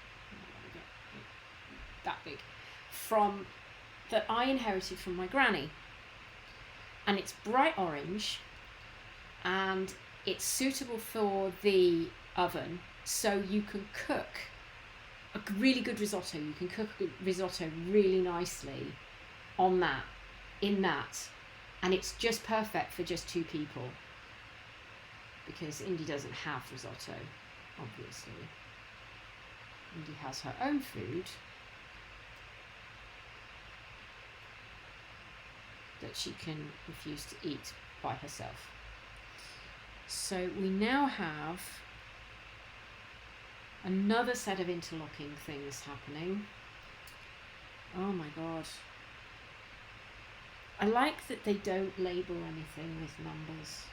that big, that I inherited from my granny. And it's bright orange, and it's suitable for the oven, so you can cook a really good risotto. You can cook a risotto really nicely on that, in that, and it's just perfect for just 2 people, because Indy doesn't have risotto, obviously. Indy has her own food that she can refuse to eat by herself. So we now have another set of interlocking things happening. Oh my god. I like that they don't label anything with numbers.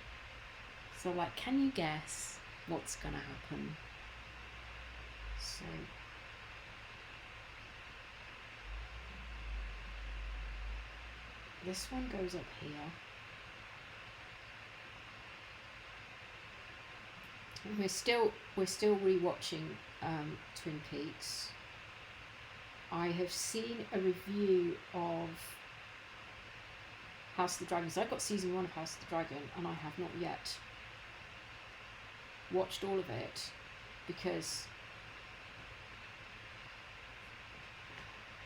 So like, can you guess what's gonna happen? So This one goes up here. We're still rewatching Twin Peaks. I have seen a review of House of the Dragon. I got season 1 of House of the Dragon, and I have not yet watched all of it because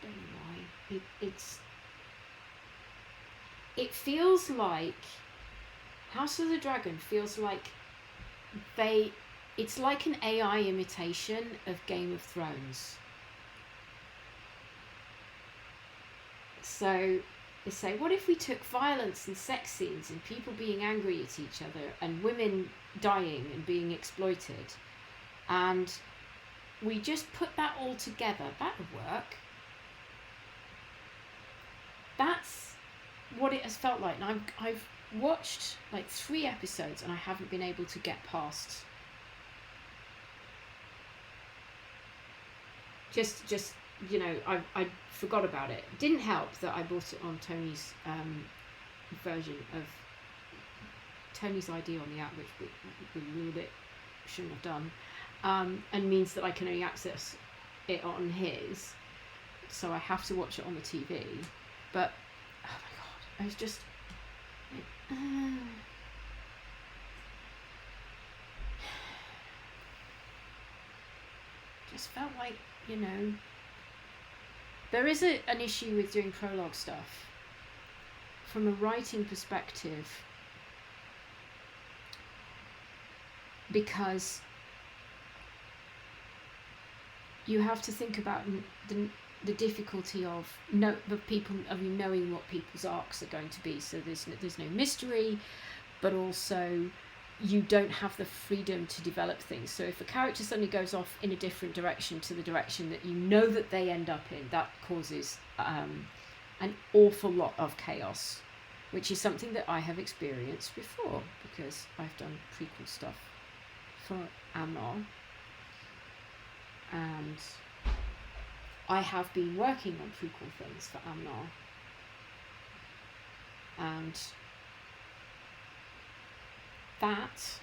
I don't know why. It feels like House of the Dragon feels like it's like an AI imitation of Game of Thrones. So they say, what if we took violence and sex scenes and people being angry at each other and women dying and being exploited, and we just put that all together? That would work. That's what it has felt like. And I've watched like 3 episodes and I haven't been able to get past just you know, I forgot about it. It didn't help that I bought it on Tony's version of Tony's idea on the app, which we a little bit shouldn't have done, and means that I can only access it on his, so I have to watch it on the TV. But oh my god, I was just just felt like, you know, there is an issue with doing prologue stuff from a writing perspective, because you have to think about the difficulty of you knowing what people's arcs are going to be. So there's no mystery, but also you don't have the freedom to develop things. So if a character suddenly goes off in a different direction to the direction that you know that they end up in, that causes an awful lot of chaos, which is something that I have experienced before because I've done prequel stuff for Amnon, and I have been working on prequel things for Amnon, and that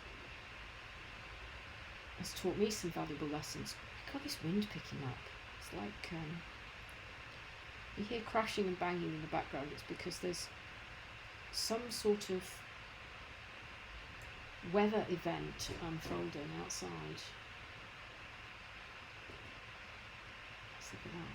has taught me some valuable lessons. I got this wind picking up. It's like you hear crashing and banging in the background. It's because there's some sort of weather event unfolding outside. Let's look at that.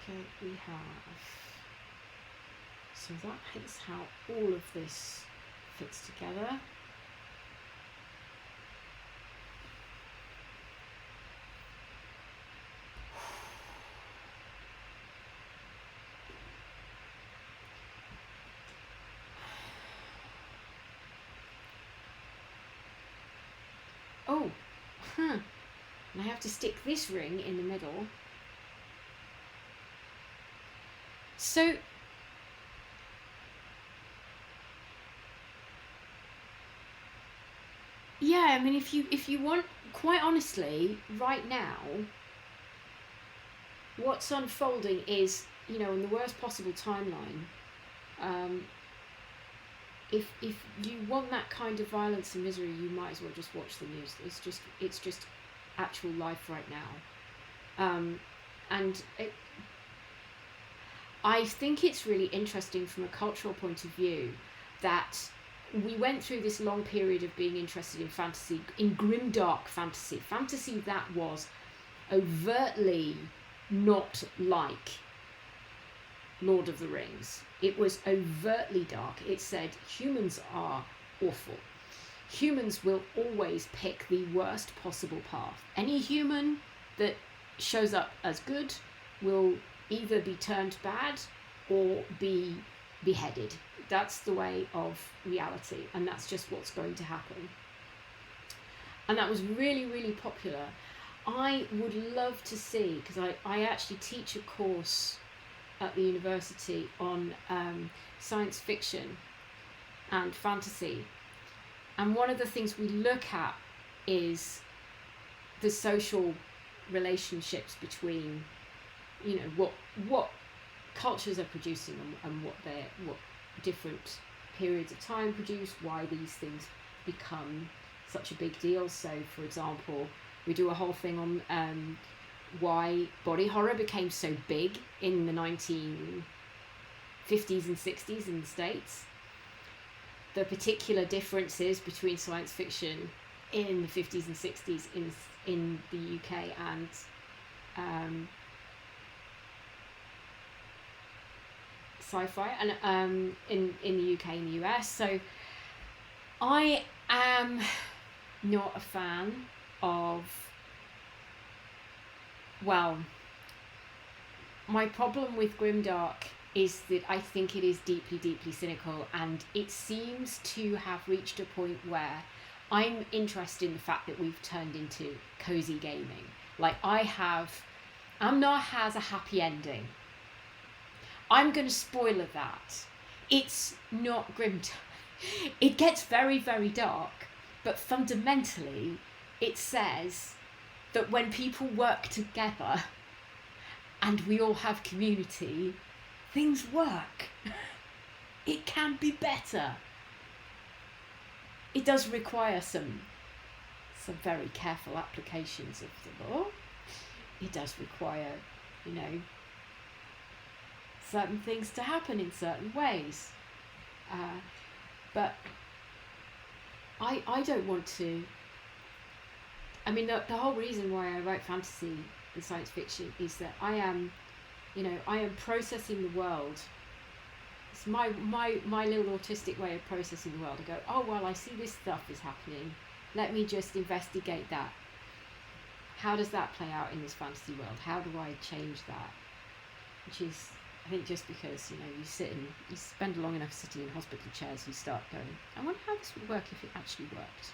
Okay, we have, so that is how all of this fits together. Oh, and I have to stick this ring in the middle. So yeah, I mean, if you want, quite honestly, right now, what's unfolding is, you know, in the worst possible timeline. If you want that kind of violence and misery, you might as well just watch the news. It's just actual life right now, and I think it's really interesting from a cultural point of view that we went through this long period of being interested in fantasy, in grimdark fantasy that was overtly not like Lord of the Rings. It was overtly dark. It said humans are awful. Humans will always pick the worst possible path. Any human that shows up as good will either be turned bad or be beheaded. That's the way of reality, and that's just what's going to happen. And that was really, really popular. I would love to see, because I actually teach a course at the university on science fiction and fantasy, and one of the things we look at is the social relationships between, you know, what cultures are producing and what different periods of time produce, why these things become such a big deal. So, for example, we do a whole thing on why body horror became so big in the 1950s and 60s in the States, the particular differences between science fiction in the 50s and 60s in the UK and sci-fi and in the UK and the US. So I am not a fan of, well, my problem with grimdark is that I think it is deeply, deeply cynical, and it seems to have reached a point where I'm interested in the fact that we've turned into cozy gaming. Like, Amnar has a happy ending. I'm going to spoiler that. It's not grimdark. It gets very, very dark, but fundamentally it says that when people work together and we all have community, things work. It can be better. It does require some very careful applications of the law. It does require, you know, certain things to happen in certain ways. But I don't want to. I mean, the whole reason why I write fantasy and science fiction is that I am processing the world. It's my little autistic way of processing the world. I go, oh, well, I see this stuff is happening. Let me just investigate that. How does that play out in this fantasy world? How do I change that? Which is, I think, just because, you know, you spend long enough sitting in hospital chairs, you start going, I wonder how this would work if it actually worked.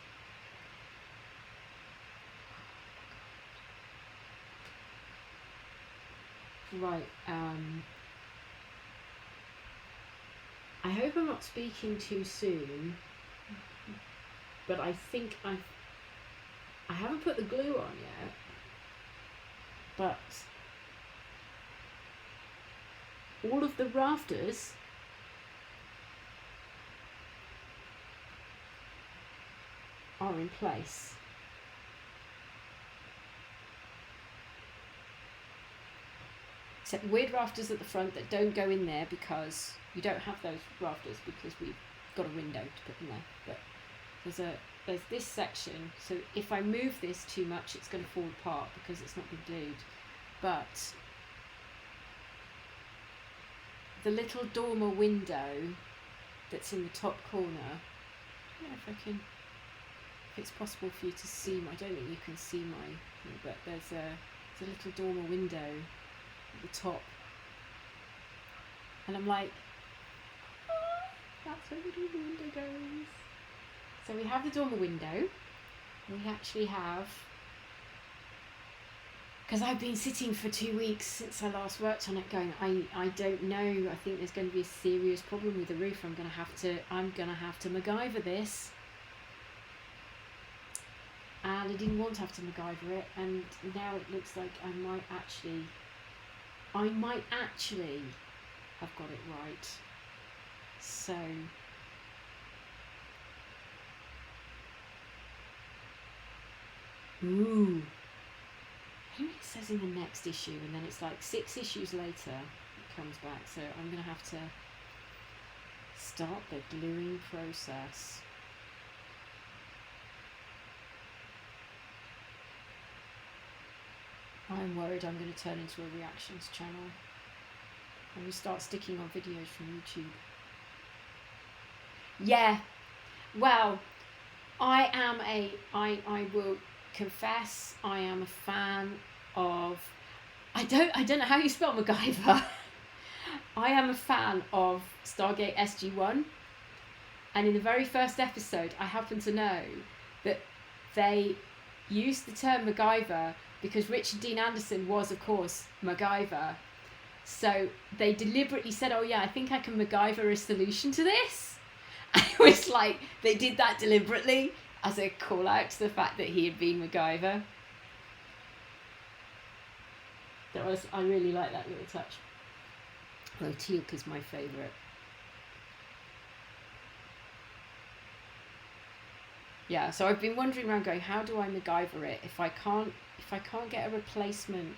Right, I hope I'm not speaking too soon, but I think I haven't put the glue on yet, but all of the rafters are in place. Except weird rafters at the front that don't go in there because you don't have those rafters because we've got a window to put in there. But there's this section, so if I move this too much it's going to fall apart because it's not been glued. But the little dormer window that's in the top corner, I don't know if it's possible for you to see I don't think you can see my, but there's a little dormer window at the top, and I'm like, oh, that's where the dormer window goes. So we have the dormer window. We actually have, because I've been sitting for 2 weeks since I last worked on it going, I don't know, I think there's going to be a serious problem with the roof. I'm going to have to MacGyver this. And I didn't want to have to MacGyver it, and now it looks like I might actually have got it right. So ooh. Here it says in the next issue, and then it's like 6 issues later it comes back. So I'm going to have to start the gluing process. I'm worried I'm going to turn into a reactions channel and we start sticking on videos from YouTube. Yeah, well, I will confess, I am a fan of, I don't know how you spell MacGyver. I am a fan of Stargate SG-1, and in the very first episode I happen to know that they used the term MacGyver because Richard Dean Anderson was, of course, MacGyver, So they deliberately said, oh yeah, I think I can MacGyver a solution to this. And it was like, they did that deliberately as a call out to the fact that he had been MacGyver. I really like that little touch. Oh, teal is my favourite. Yeah, so I've been wandering around going, how do I MacGyver it if I can't get a replacement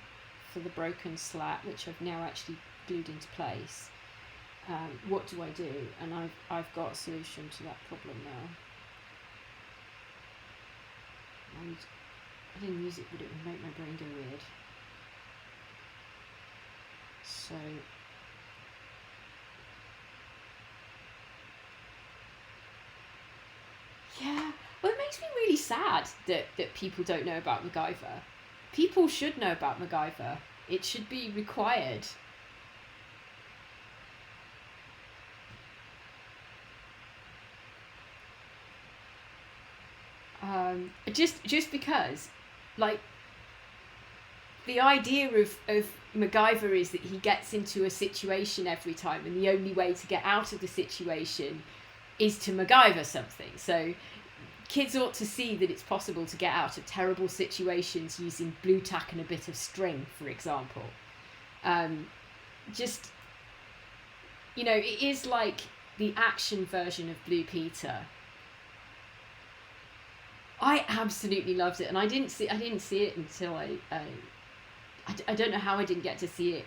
for the broken slat, which I've now actually glued into place? What do I do? And I've got a solution to that problem now. And I didn't use it, but it would make my brain go weird. So yeah, well, it makes me really sad that people don't know about MacGyver. People should know about MacGyver. It should be required. Just because, like, the idea of MacGyver is that he gets into a situation every time, and the only way to get out of the situation is to MacGyver something. So kids ought to see that it's possible to get out of terrible situations using blue tack and a bit of string, for example. Just, it is like the action version of Blue Peter. I absolutely loved it, and I didn't see it until I don't know how I didn't get to see it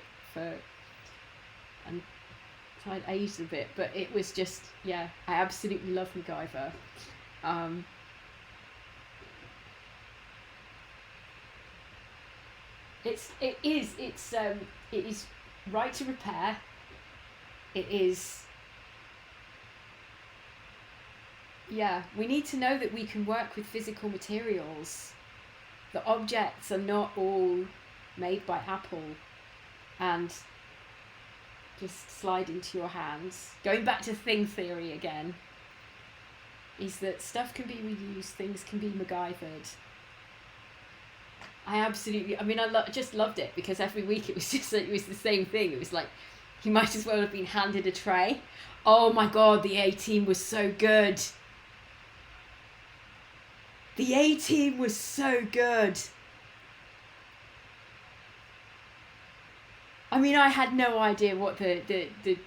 and tried ages of it, but it was just, yeah, I absolutely love MacGyver. It is right to repair. It is. Yeah, we need to know that we can work with physical materials. The objects are not all made by Apple and just slide into your hands. Going back to thing theory again, is that stuff can be reused, things can be MacGyvered. I just loved it, because every week it was the same thing. It was like, he might as well have been handed a tray. Oh my god, the A-Team was so good. The A-Team was so good. I mean, I had no idea what the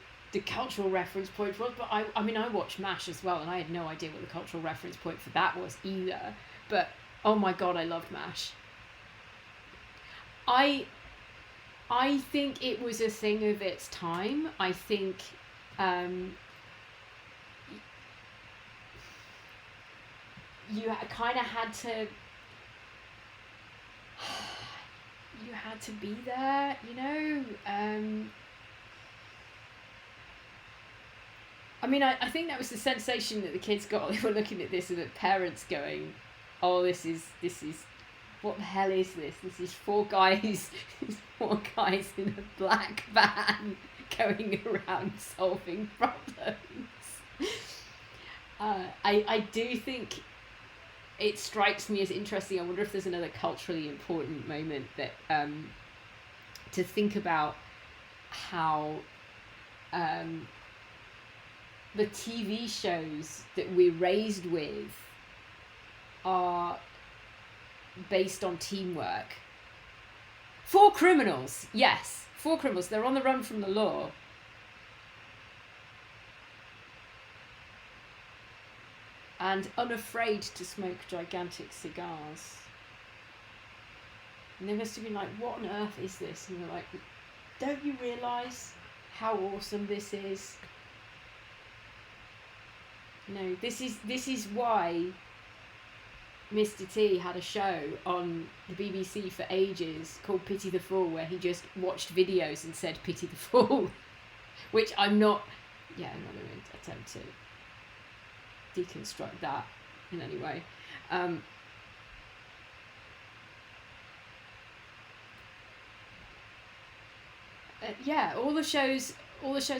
cultural reference point was, but I watched MASH as well, and I had no idea what the cultural reference point for that was either. But oh my god, I loved MASH. I think it was a thing of its time. I think you kind of had to be there, I think that was the sensation that the kids got. They were looking at this and the parents going, oh, this is what the hell is this? This is four guys in a black van going around solving problems. I do think it strikes me as interesting. I wonder if there's another culturally important moment that to think about how the TV shows that we're raised with are based on teamwork. 4 criminals, yes, 4 criminals. They're on the run from the law. And unafraid to smoke gigantic cigars. And they must have been like, what on earth is this? And they're like, don't you realise how awesome this is? This is why Mr. T had a show on the BBC for ages called Pity the Fool, where he just watched videos and said pity the fool. Which I'm not going to attempt to deconstruct that in any way. All the shows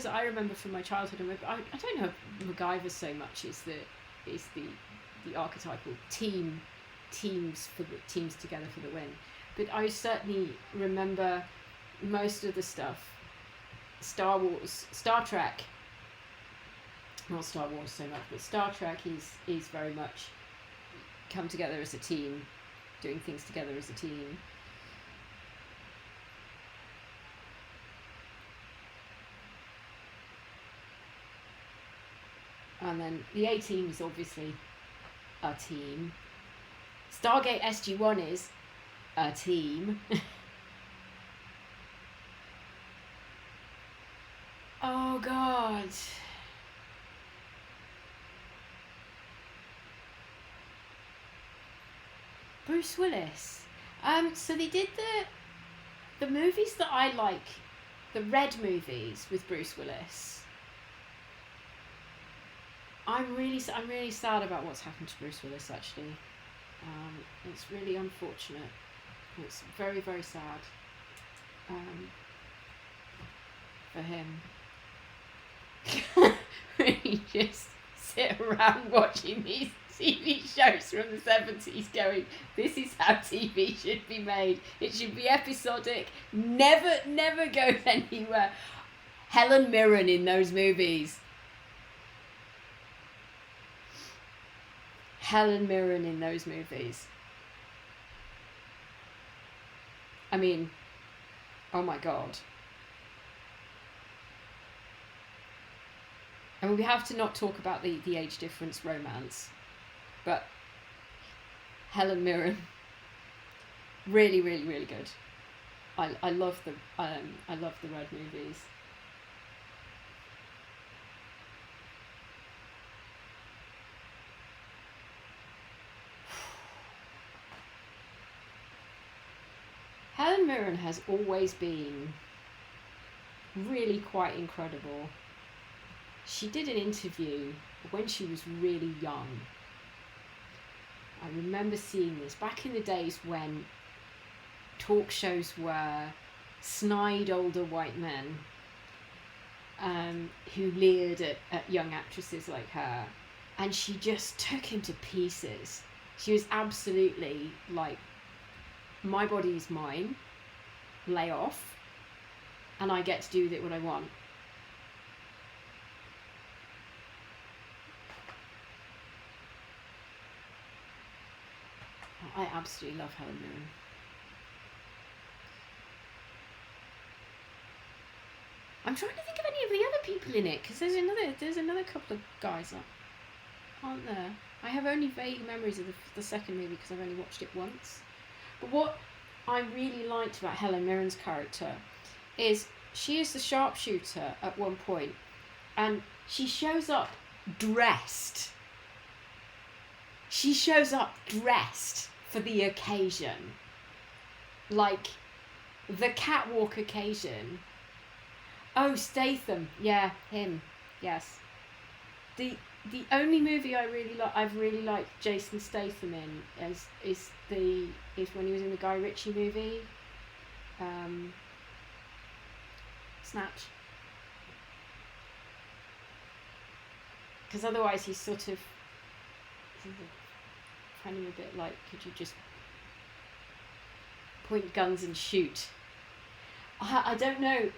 that I remember from my childhood, I don't know if MacGyver so much is the archetypal teams together for the win, but I certainly remember most of the stuff Star Wars, Star Trek, not Star Wars so much, but Star Trek is very much come together as a team, doing things together as a team. And then the A-Team is obviously a team. Stargate SG-1 is a team. Oh God. Bruce Willis. So they did the movies that I like, the Red movies with Bruce Willis. I'm really sad about what's happened to Bruce Willis, actually. It's really unfortunate. It's very, very sad for him. We just sit around watching these TV shows from the 70s going, this is how TV should be made. It should be episodic, never goes anywhere. Helen Mirren in those movies. Helen Mirren in those movies. I mean, oh my God. I mean, we have to not talk about the age difference romance, but Helen Mirren, really, really, really good. I love the Red movies. Helen Mirren has always been really quite incredible. She did an interview when she was really young. I remember seeing this back in the days when talk shows were snide older white men who leered at young actresses like her, and she just took him to pieces. She was absolutely like, my body is mine, lay off, and I get to do with it what I want. I absolutely love Helen Mirren. I'm trying to think of any of the other people in it, because there's another couple of guys that aren't there. I have only vague memories of the second movie because I've only watched it once. But what I really liked about Helen Mirren's character is she is the sharpshooter at one point, and she shows up dressed. She shows up dressed for the occasion, like the catwalk occasion. Oh, Statham, yeah, him, yes. The only movie I've really liked Jason Statham in is when he was in the Guy Ritchie movie, Snatch. Because otherwise he's sort of kind of a bit like, could you just point guns and shoot? I don't know.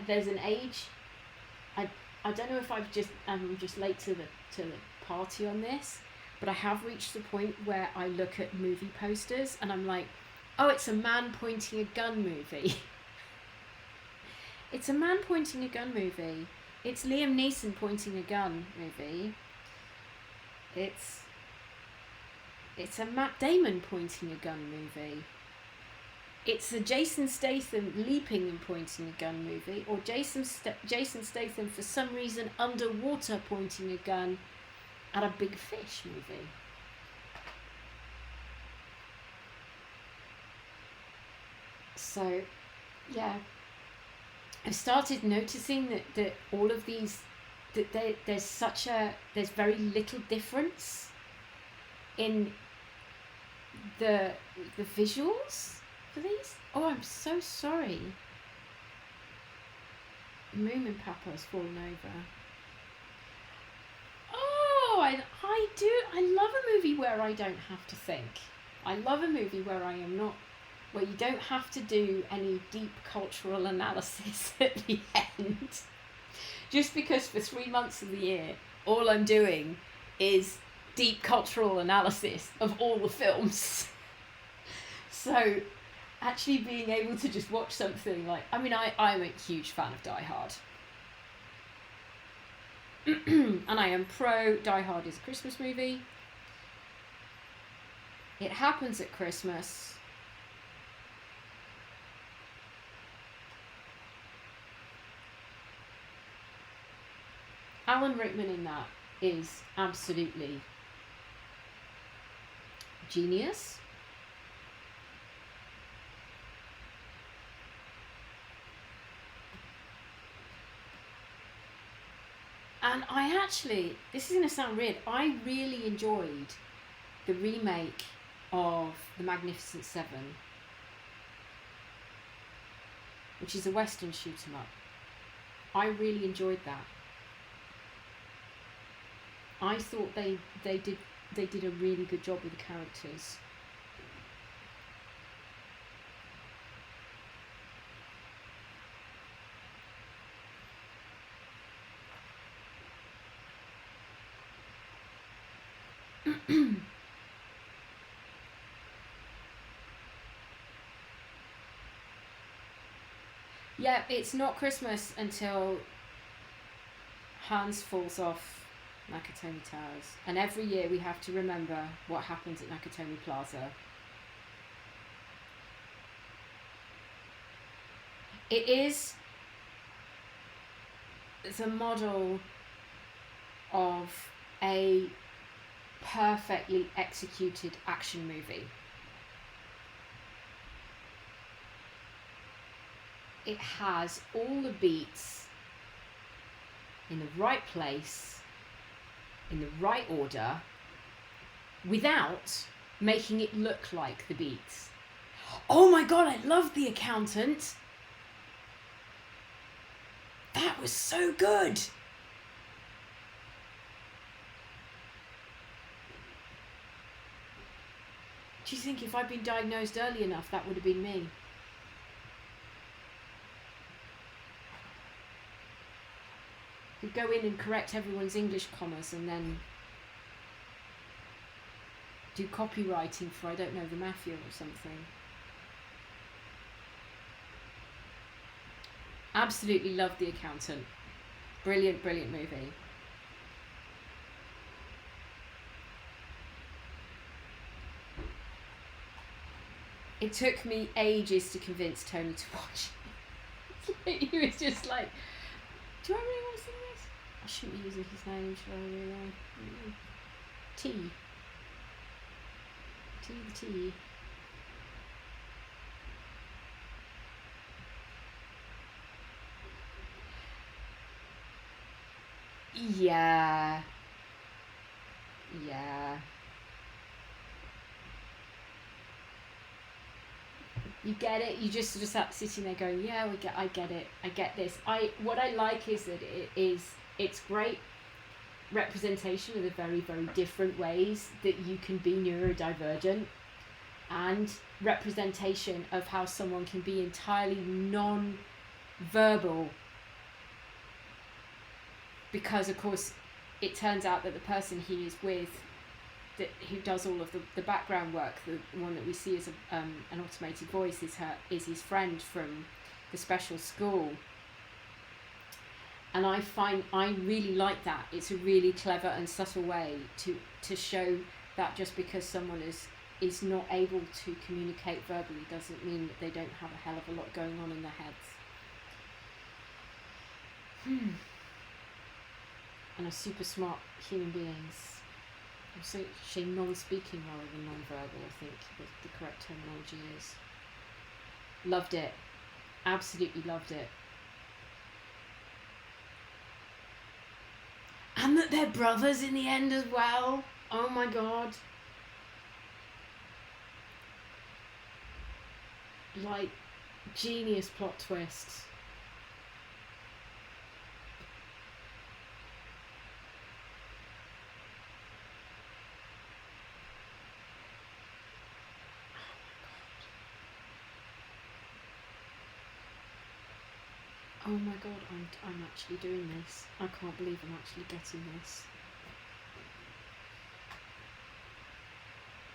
There's an age. I don't know if I'm just late to the party on this, but I have reached the point where I look at movie posters and I'm like, oh, it's a man pointing a gun movie. It's a man pointing a gun movie. It's Liam Neeson pointing a gun movie. It's a Matt Damon pointing a gun movie. It's a Jason Statham leaping and pointing a gun movie, or Jason Statham for some reason underwater pointing a gun at a big fish movie. So, yeah, I've started noticing that all of these, there's very little difference in the visuals for these. Oh, I'm so sorry. Moomin Papa has fallen over. Oh, I love a movie where I don't have to think. I love a movie where I am not where you don't have to do any deep cultural analysis at the end. Just because for 3 months of the year, all I'm doing is deep cultural analysis of all the films. So actually being able to just watch something like, I mean, I'm a huge fan of Die Hard. And I am pro Die Hard is a Christmas movie. It happens at Christmas. Alan Rickman in that is absolutely genius. And I actually, this is going to sound weird, I really enjoyed the remake of The Magnificent Seven, which is a Western shoot 'em up. I really enjoyed that. I thought they did a really good job with the characters. Yeah, it's not Christmas until Hans falls off Nakatomi Towers. And every year we have to remember what happens at Nakatomi Plaza. It is the model of a perfectly executed action movie. It has all the beats in the right place, in the right order, without making it look like the beats. Oh my god, I love The Accountant. That was so good. Do you think if I'd been diagnosed early enough, that would have been me? Could go in and correct everyone's English commas and then do copywriting for, I don't know, the mafia or something. Absolutely love The Accountant. Brilliant, brilliant movie. It took me ages to convince Tony to watch it. He was just like, do I really want to see this? I shouldn't be using his name, should I really? T the T. Yeah. You get it. You just sat sitting there going, yeah, I get it. I get this. What I like is that it's great representation of the very, very different ways that you can be neurodivergent, and representation of how someone can be entirely non-verbal, because of course it turns out that the person he is with, who does all of the background work, the one that we see as an automated voice, is his friend from the special school. And I really like that. It's a really clever and subtle way to show that just because someone is not able to communicate verbally doesn't mean that they don't have a hell of a lot going on in their heads. And are super smart human beings. I'm saying non-speaking rather than non-verbal, I think the correct terminology is. Loved it. Absolutely loved it. And that they're brothers in the end as well. Oh my god. Like, genius plot twists. Oh my god, I'm actually doing this. I can't believe I'm actually getting this.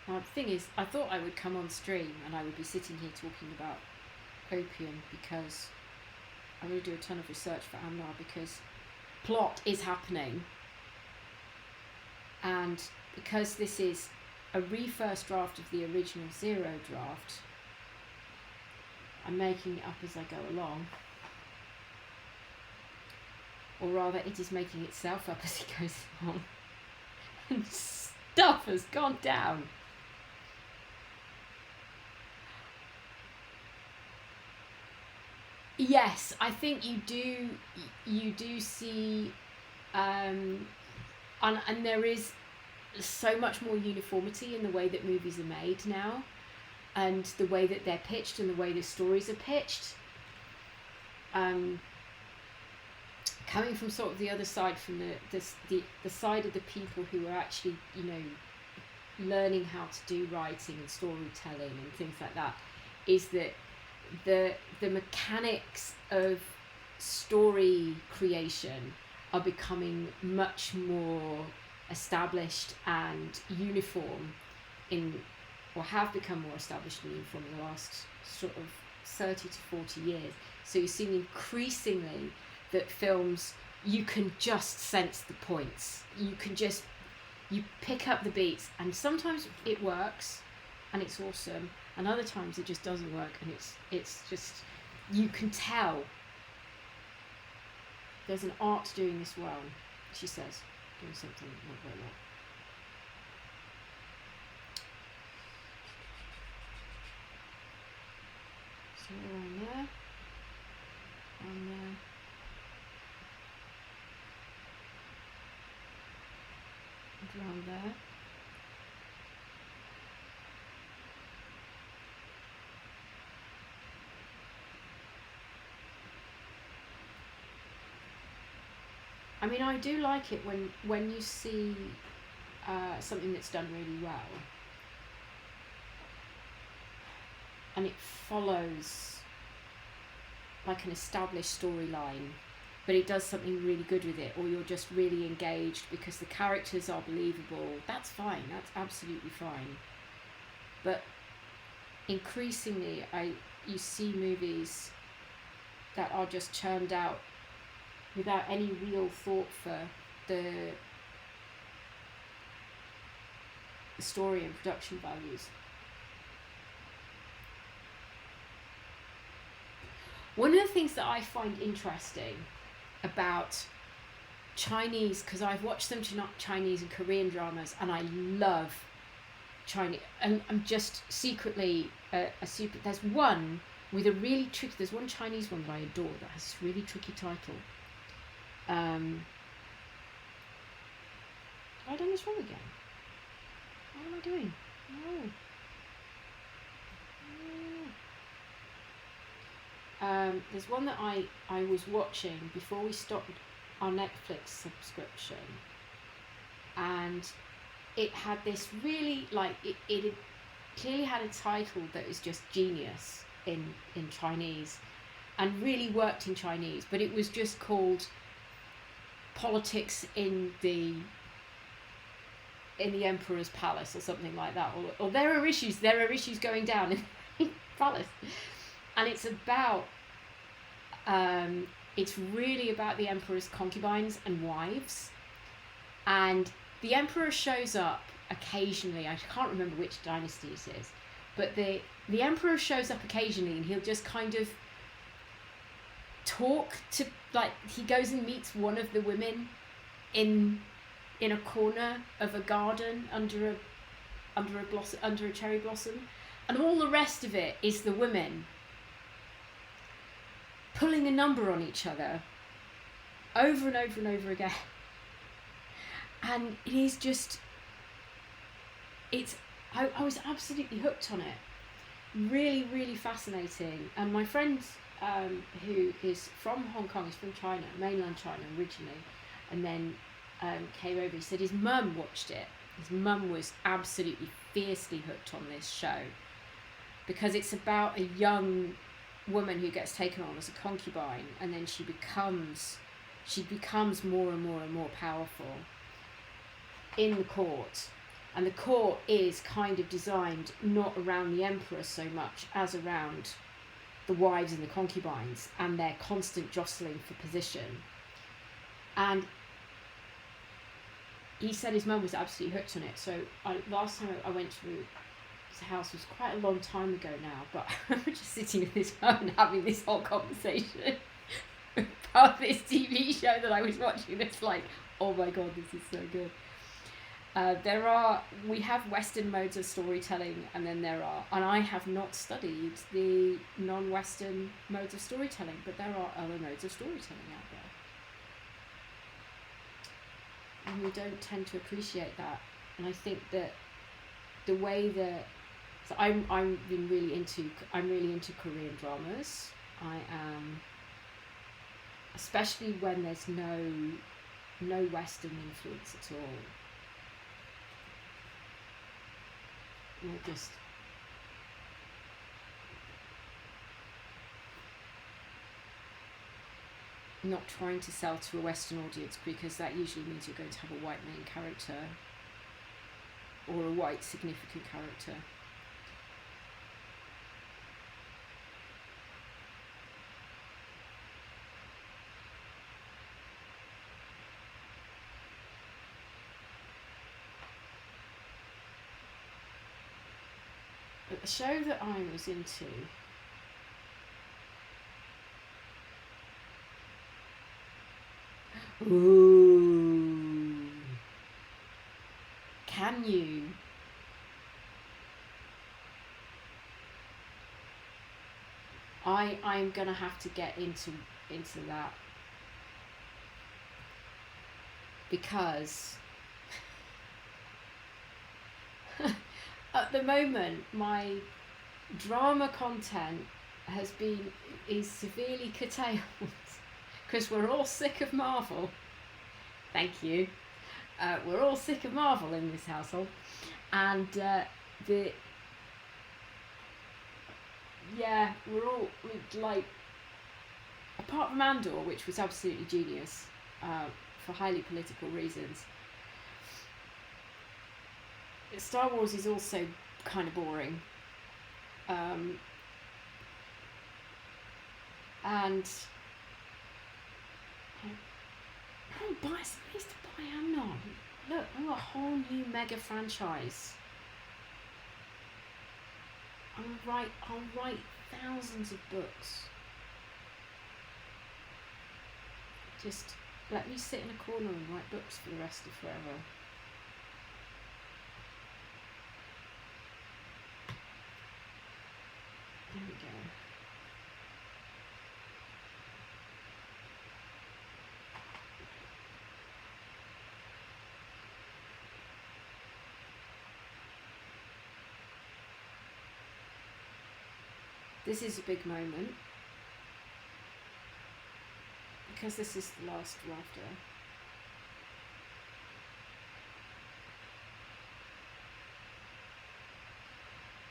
Now the thing is, I thought I would come on stream and I would be sitting here talking about opium because I'm going to do a ton of research for Amnar, because plot is happening, and because this is a first draft of the original Zero draft, I'm making it up as I go along. Or rather, it is making itself up as it goes along. And stuff has gone down. Yes, I think you do see, and there is so much more uniformity in the way that movies are made now, and the way that they're pitched and the way the stories are pitched. Coming from sort of the other side, from the side of the people who are actually, learning how to do writing and storytelling and things like that, is that the mechanics of story creation are becoming much more established and uniform or have become more established and uniform in the last sort of 30 to 40 years. So you're seeing increasingly that films, you can just sense the points. You pick up the beats, and sometimes it works and it's awesome, and other times it just doesn't work, and it's just, you can tell there's an art to doing this well, she says, doing something not very well. So around there, and around there. I mean, I do like it when you see something that's done really well, and it follows like an established storyline, but it does something really good with it, or you're just really engaged because the characters are believable. That's fine, that's absolutely fine. But increasingly, you see movies that are just churned out without any real thought for the story and production values. One of the things that I find interesting about Chinese, because I've watched some Chinese and Korean dramas, and I love Chinese, and I'm just secretly a super. There's one with a really tricky. There's one Chinese one that I adore that has this really tricky title. Have I done this wrong again? What am I doing? No. There's one that I was watching before we stopped our Netflix subscription, and it had this really, like, it had clearly had a title that was just genius in Chinese and really worked in Chinese, but it was just called Politics in the Emperor's Palace or something like that, or there are issues going down in the palace. And it's about, it's really about the Emperor's concubines and wives. And the Emperor shows up occasionally, I can't remember which dynasty it is, but the Emperor shows up occasionally, and he'll just kind of talk to, like, he goes and meets one of the women in a corner of a garden under a cherry blossom, and all the rest of it is the women pulling a number on each other over and over and over again. And it is just, I was absolutely hooked on it. Really, really fascinating. And my friend, who is from Hong Kong, is from China, mainland China originally, and then came over, he said his mum watched it. His mum was absolutely fiercely hooked on this show, because it's about a young woman who gets taken on as a concubine, and then she becomes more and more and more powerful in the court. And the court is kind of designed not around the emperor so much as around the wives and the concubines and their constant jostling for position. And he said his mum was absolutely hooked on it. So last time I went to his house was quite a long time ago now, but I remember just sitting with his mum and having this whole conversation about this TV show that I was watching. It's like, oh my god, this is so good. We have Western modes of storytelling, and then and I have not studied the non-Western modes of storytelling, but there are other modes of storytelling out there. And we don't tend to appreciate that. And I think that the way that, so I'm really into Korean dramas. I am, especially when there's no Western influence at all. We're just not trying to sell to a Western audience, because that usually means you're going to have a white main character or a white significant character. But the show that I was into, ooh, can you? I'm gonna have to get into that, because at the moment my drama content is severely curtailed because we're all sick of Marvel. Thank you. We're all sick of Marvel in this household, and we're like, apart from Andor, which was absolutely genius for highly political reasons, Star Wars is also kind of boring. And I used to buy Amnon. Look, I've got a whole new mega franchise. I'll write thousands of books. Just let me sit in a corner and write books for the rest of forever. There we go. This is a big moment, because this is the last rafter.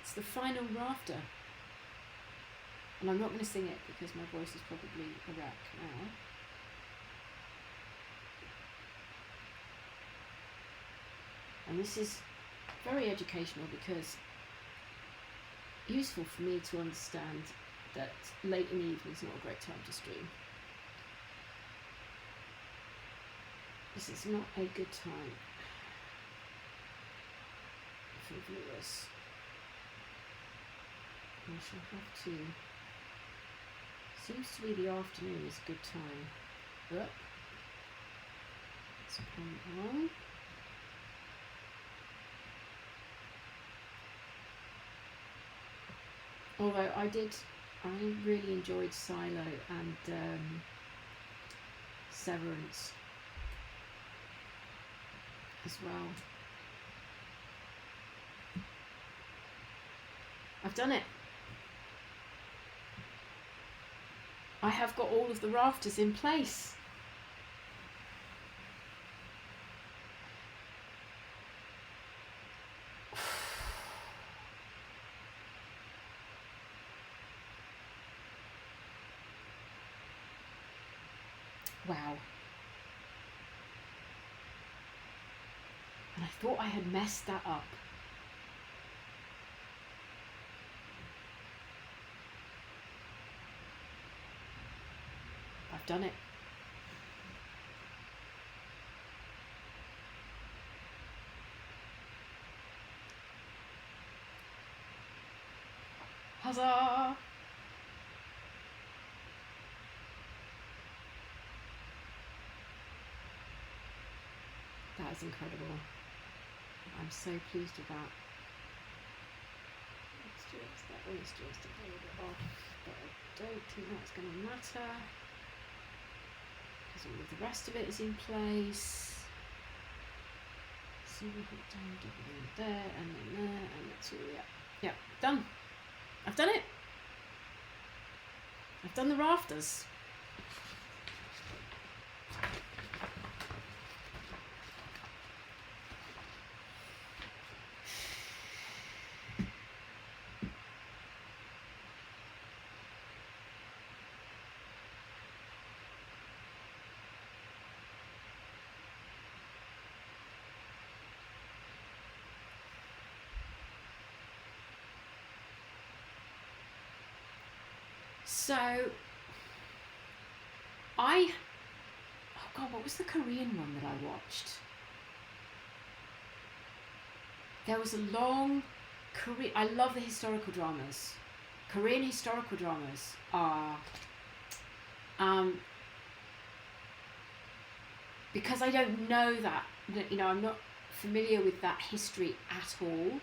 It's the final rafter. And I'm not going to sing it because my voice is probably a wreck now. And this is very educational, because useful for me to understand that late in the evening is not a great time to stream. This is not a good time for viewers. I shall have to. Seems to be the afternoon is a good time. Up. Let's come on. Although I really enjoyed Silo and Severance as well. I've done it. I have got all of the rafters in place. Wow. And I thought I had messed that up. I've done it. Huzzah! That is incredible. I'm so pleased with that. That one's just a little bit off, but I don't think that's going to matter because all of the rest of it is in place. So we put down double there and then there, and that's all. Yeah, done. I've done it. I've done the rafters. So, oh God, what was the Korean one that I watched? There was a long I love the historical dramas. Korean historical dramas are, because I don't know that, I'm not familiar with that history at all.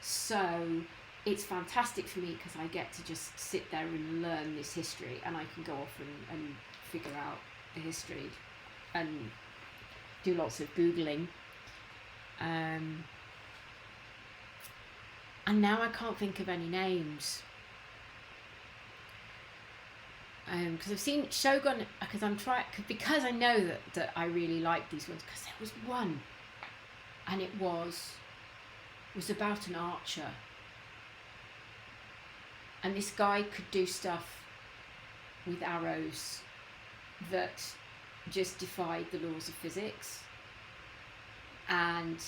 So it's fantastic for me because I get to just sit there and learn this history, and I can go off and figure out the history and do lots of Googling. And now I can't think of any names. Because I've seen Shogun, because I know that I really like these ones, because there was one, and it was about an archer, and this guy could do stuff with arrows that just defied the laws of physics, and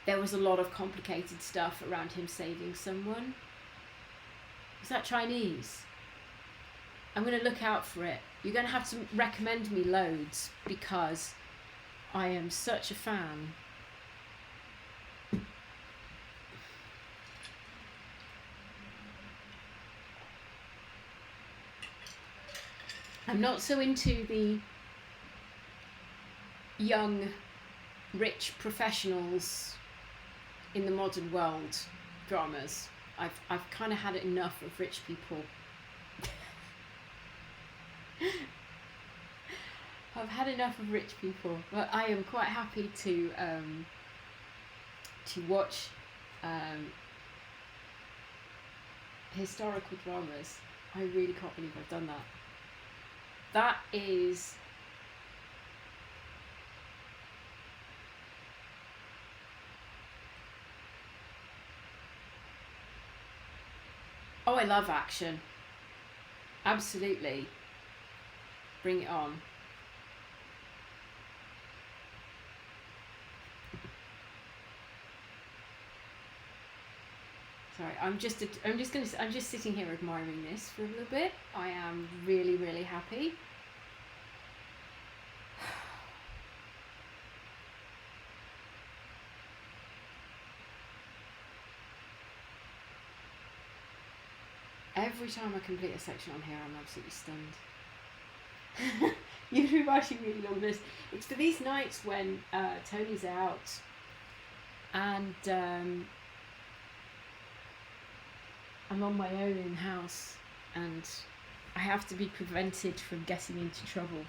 there was a lot of complicated stuff around him saving someone. Is that Chinese? I'm going to look out for it. You're going to have to recommend me loads because I am such a fan. I'm not so into the young, rich professionals in the modern world dramas. I've kind of had enough of rich people. I've had enough of rich people, but I am quite happy to watch historical dramas. I really can't believe I've done that. That is I love action. Absolutely. Bring it on. Sorry, I'm just sitting here admiring this for a little bit. I am really, really happy. Every time I complete a section on here, I'm absolutely stunned. You've been writing really long list. It's for these nights when Tony's out, and I'm on my own in the house, and I have to be prevented from getting into trouble.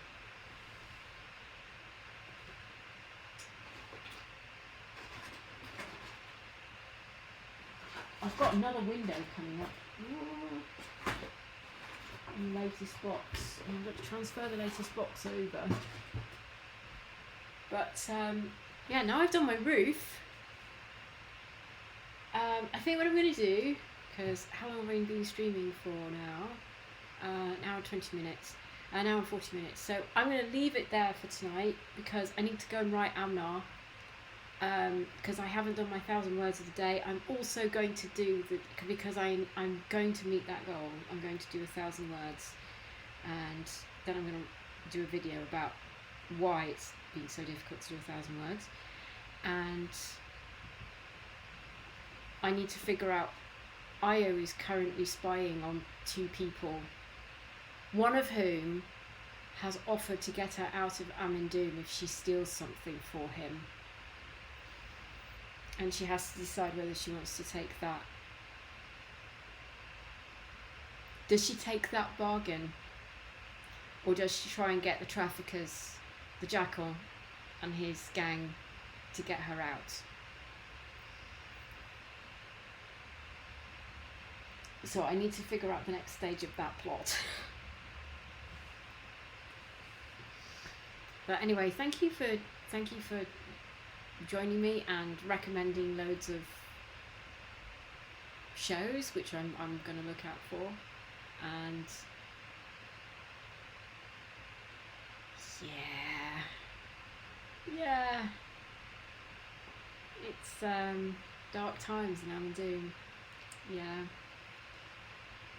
I've got another window coming up. In the latest box, and I've got to transfer the latest box over. But yeah, now I've done my roof. I think what I'm going to do, because how long have I been streaming for now? An hour and 20 minutes. An hour and 40 minutes. So I'm going to leave it there for tonight because I need to go and write Amnar. Because I haven't done my 1,000 words of the day. I'm also going to do because I'm going to meet that goal. I'm going to do 1,000 words, and then I'm going to do a video about why it's been so difficult to do 1,000 words, and I need to figure out. Io is currently spying on 2 people, one of whom has offered to get her out of Amin-Doom if she steals something for him. And she has to decide whether she wants to take that. Does she take that bargain? Or does she try and get the traffickers, the Jackal and his gang, to get her out? So I need to figure out the next stage of that plot. But anyway, thank you for joining me and recommending loads of shows, which I'm going to look out for. And yeah, it's dark times in Amin-Doom. Yeah.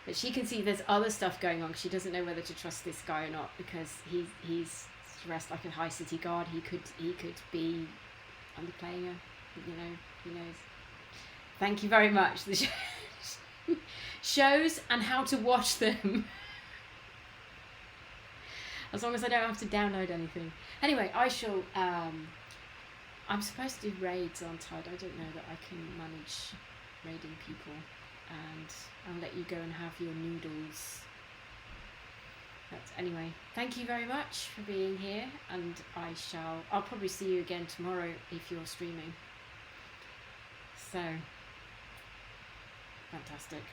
But she can see there's other stuff going on. She doesn't know whether to trust this guy or not because he's dressed like a high city guard. He could be underplaying her. You know, who knows? Thank you very much. The shows and how to watch them. As long as I don't have to download anything. Anyway, I shall. I'm supposed to do raids, aren't I? I don't know that I can manage raiding people. And I'll let you go and have your noodles. But anyway, thank you very much for being here, and I'll probably see you again tomorrow if you're streaming. So, fantastic.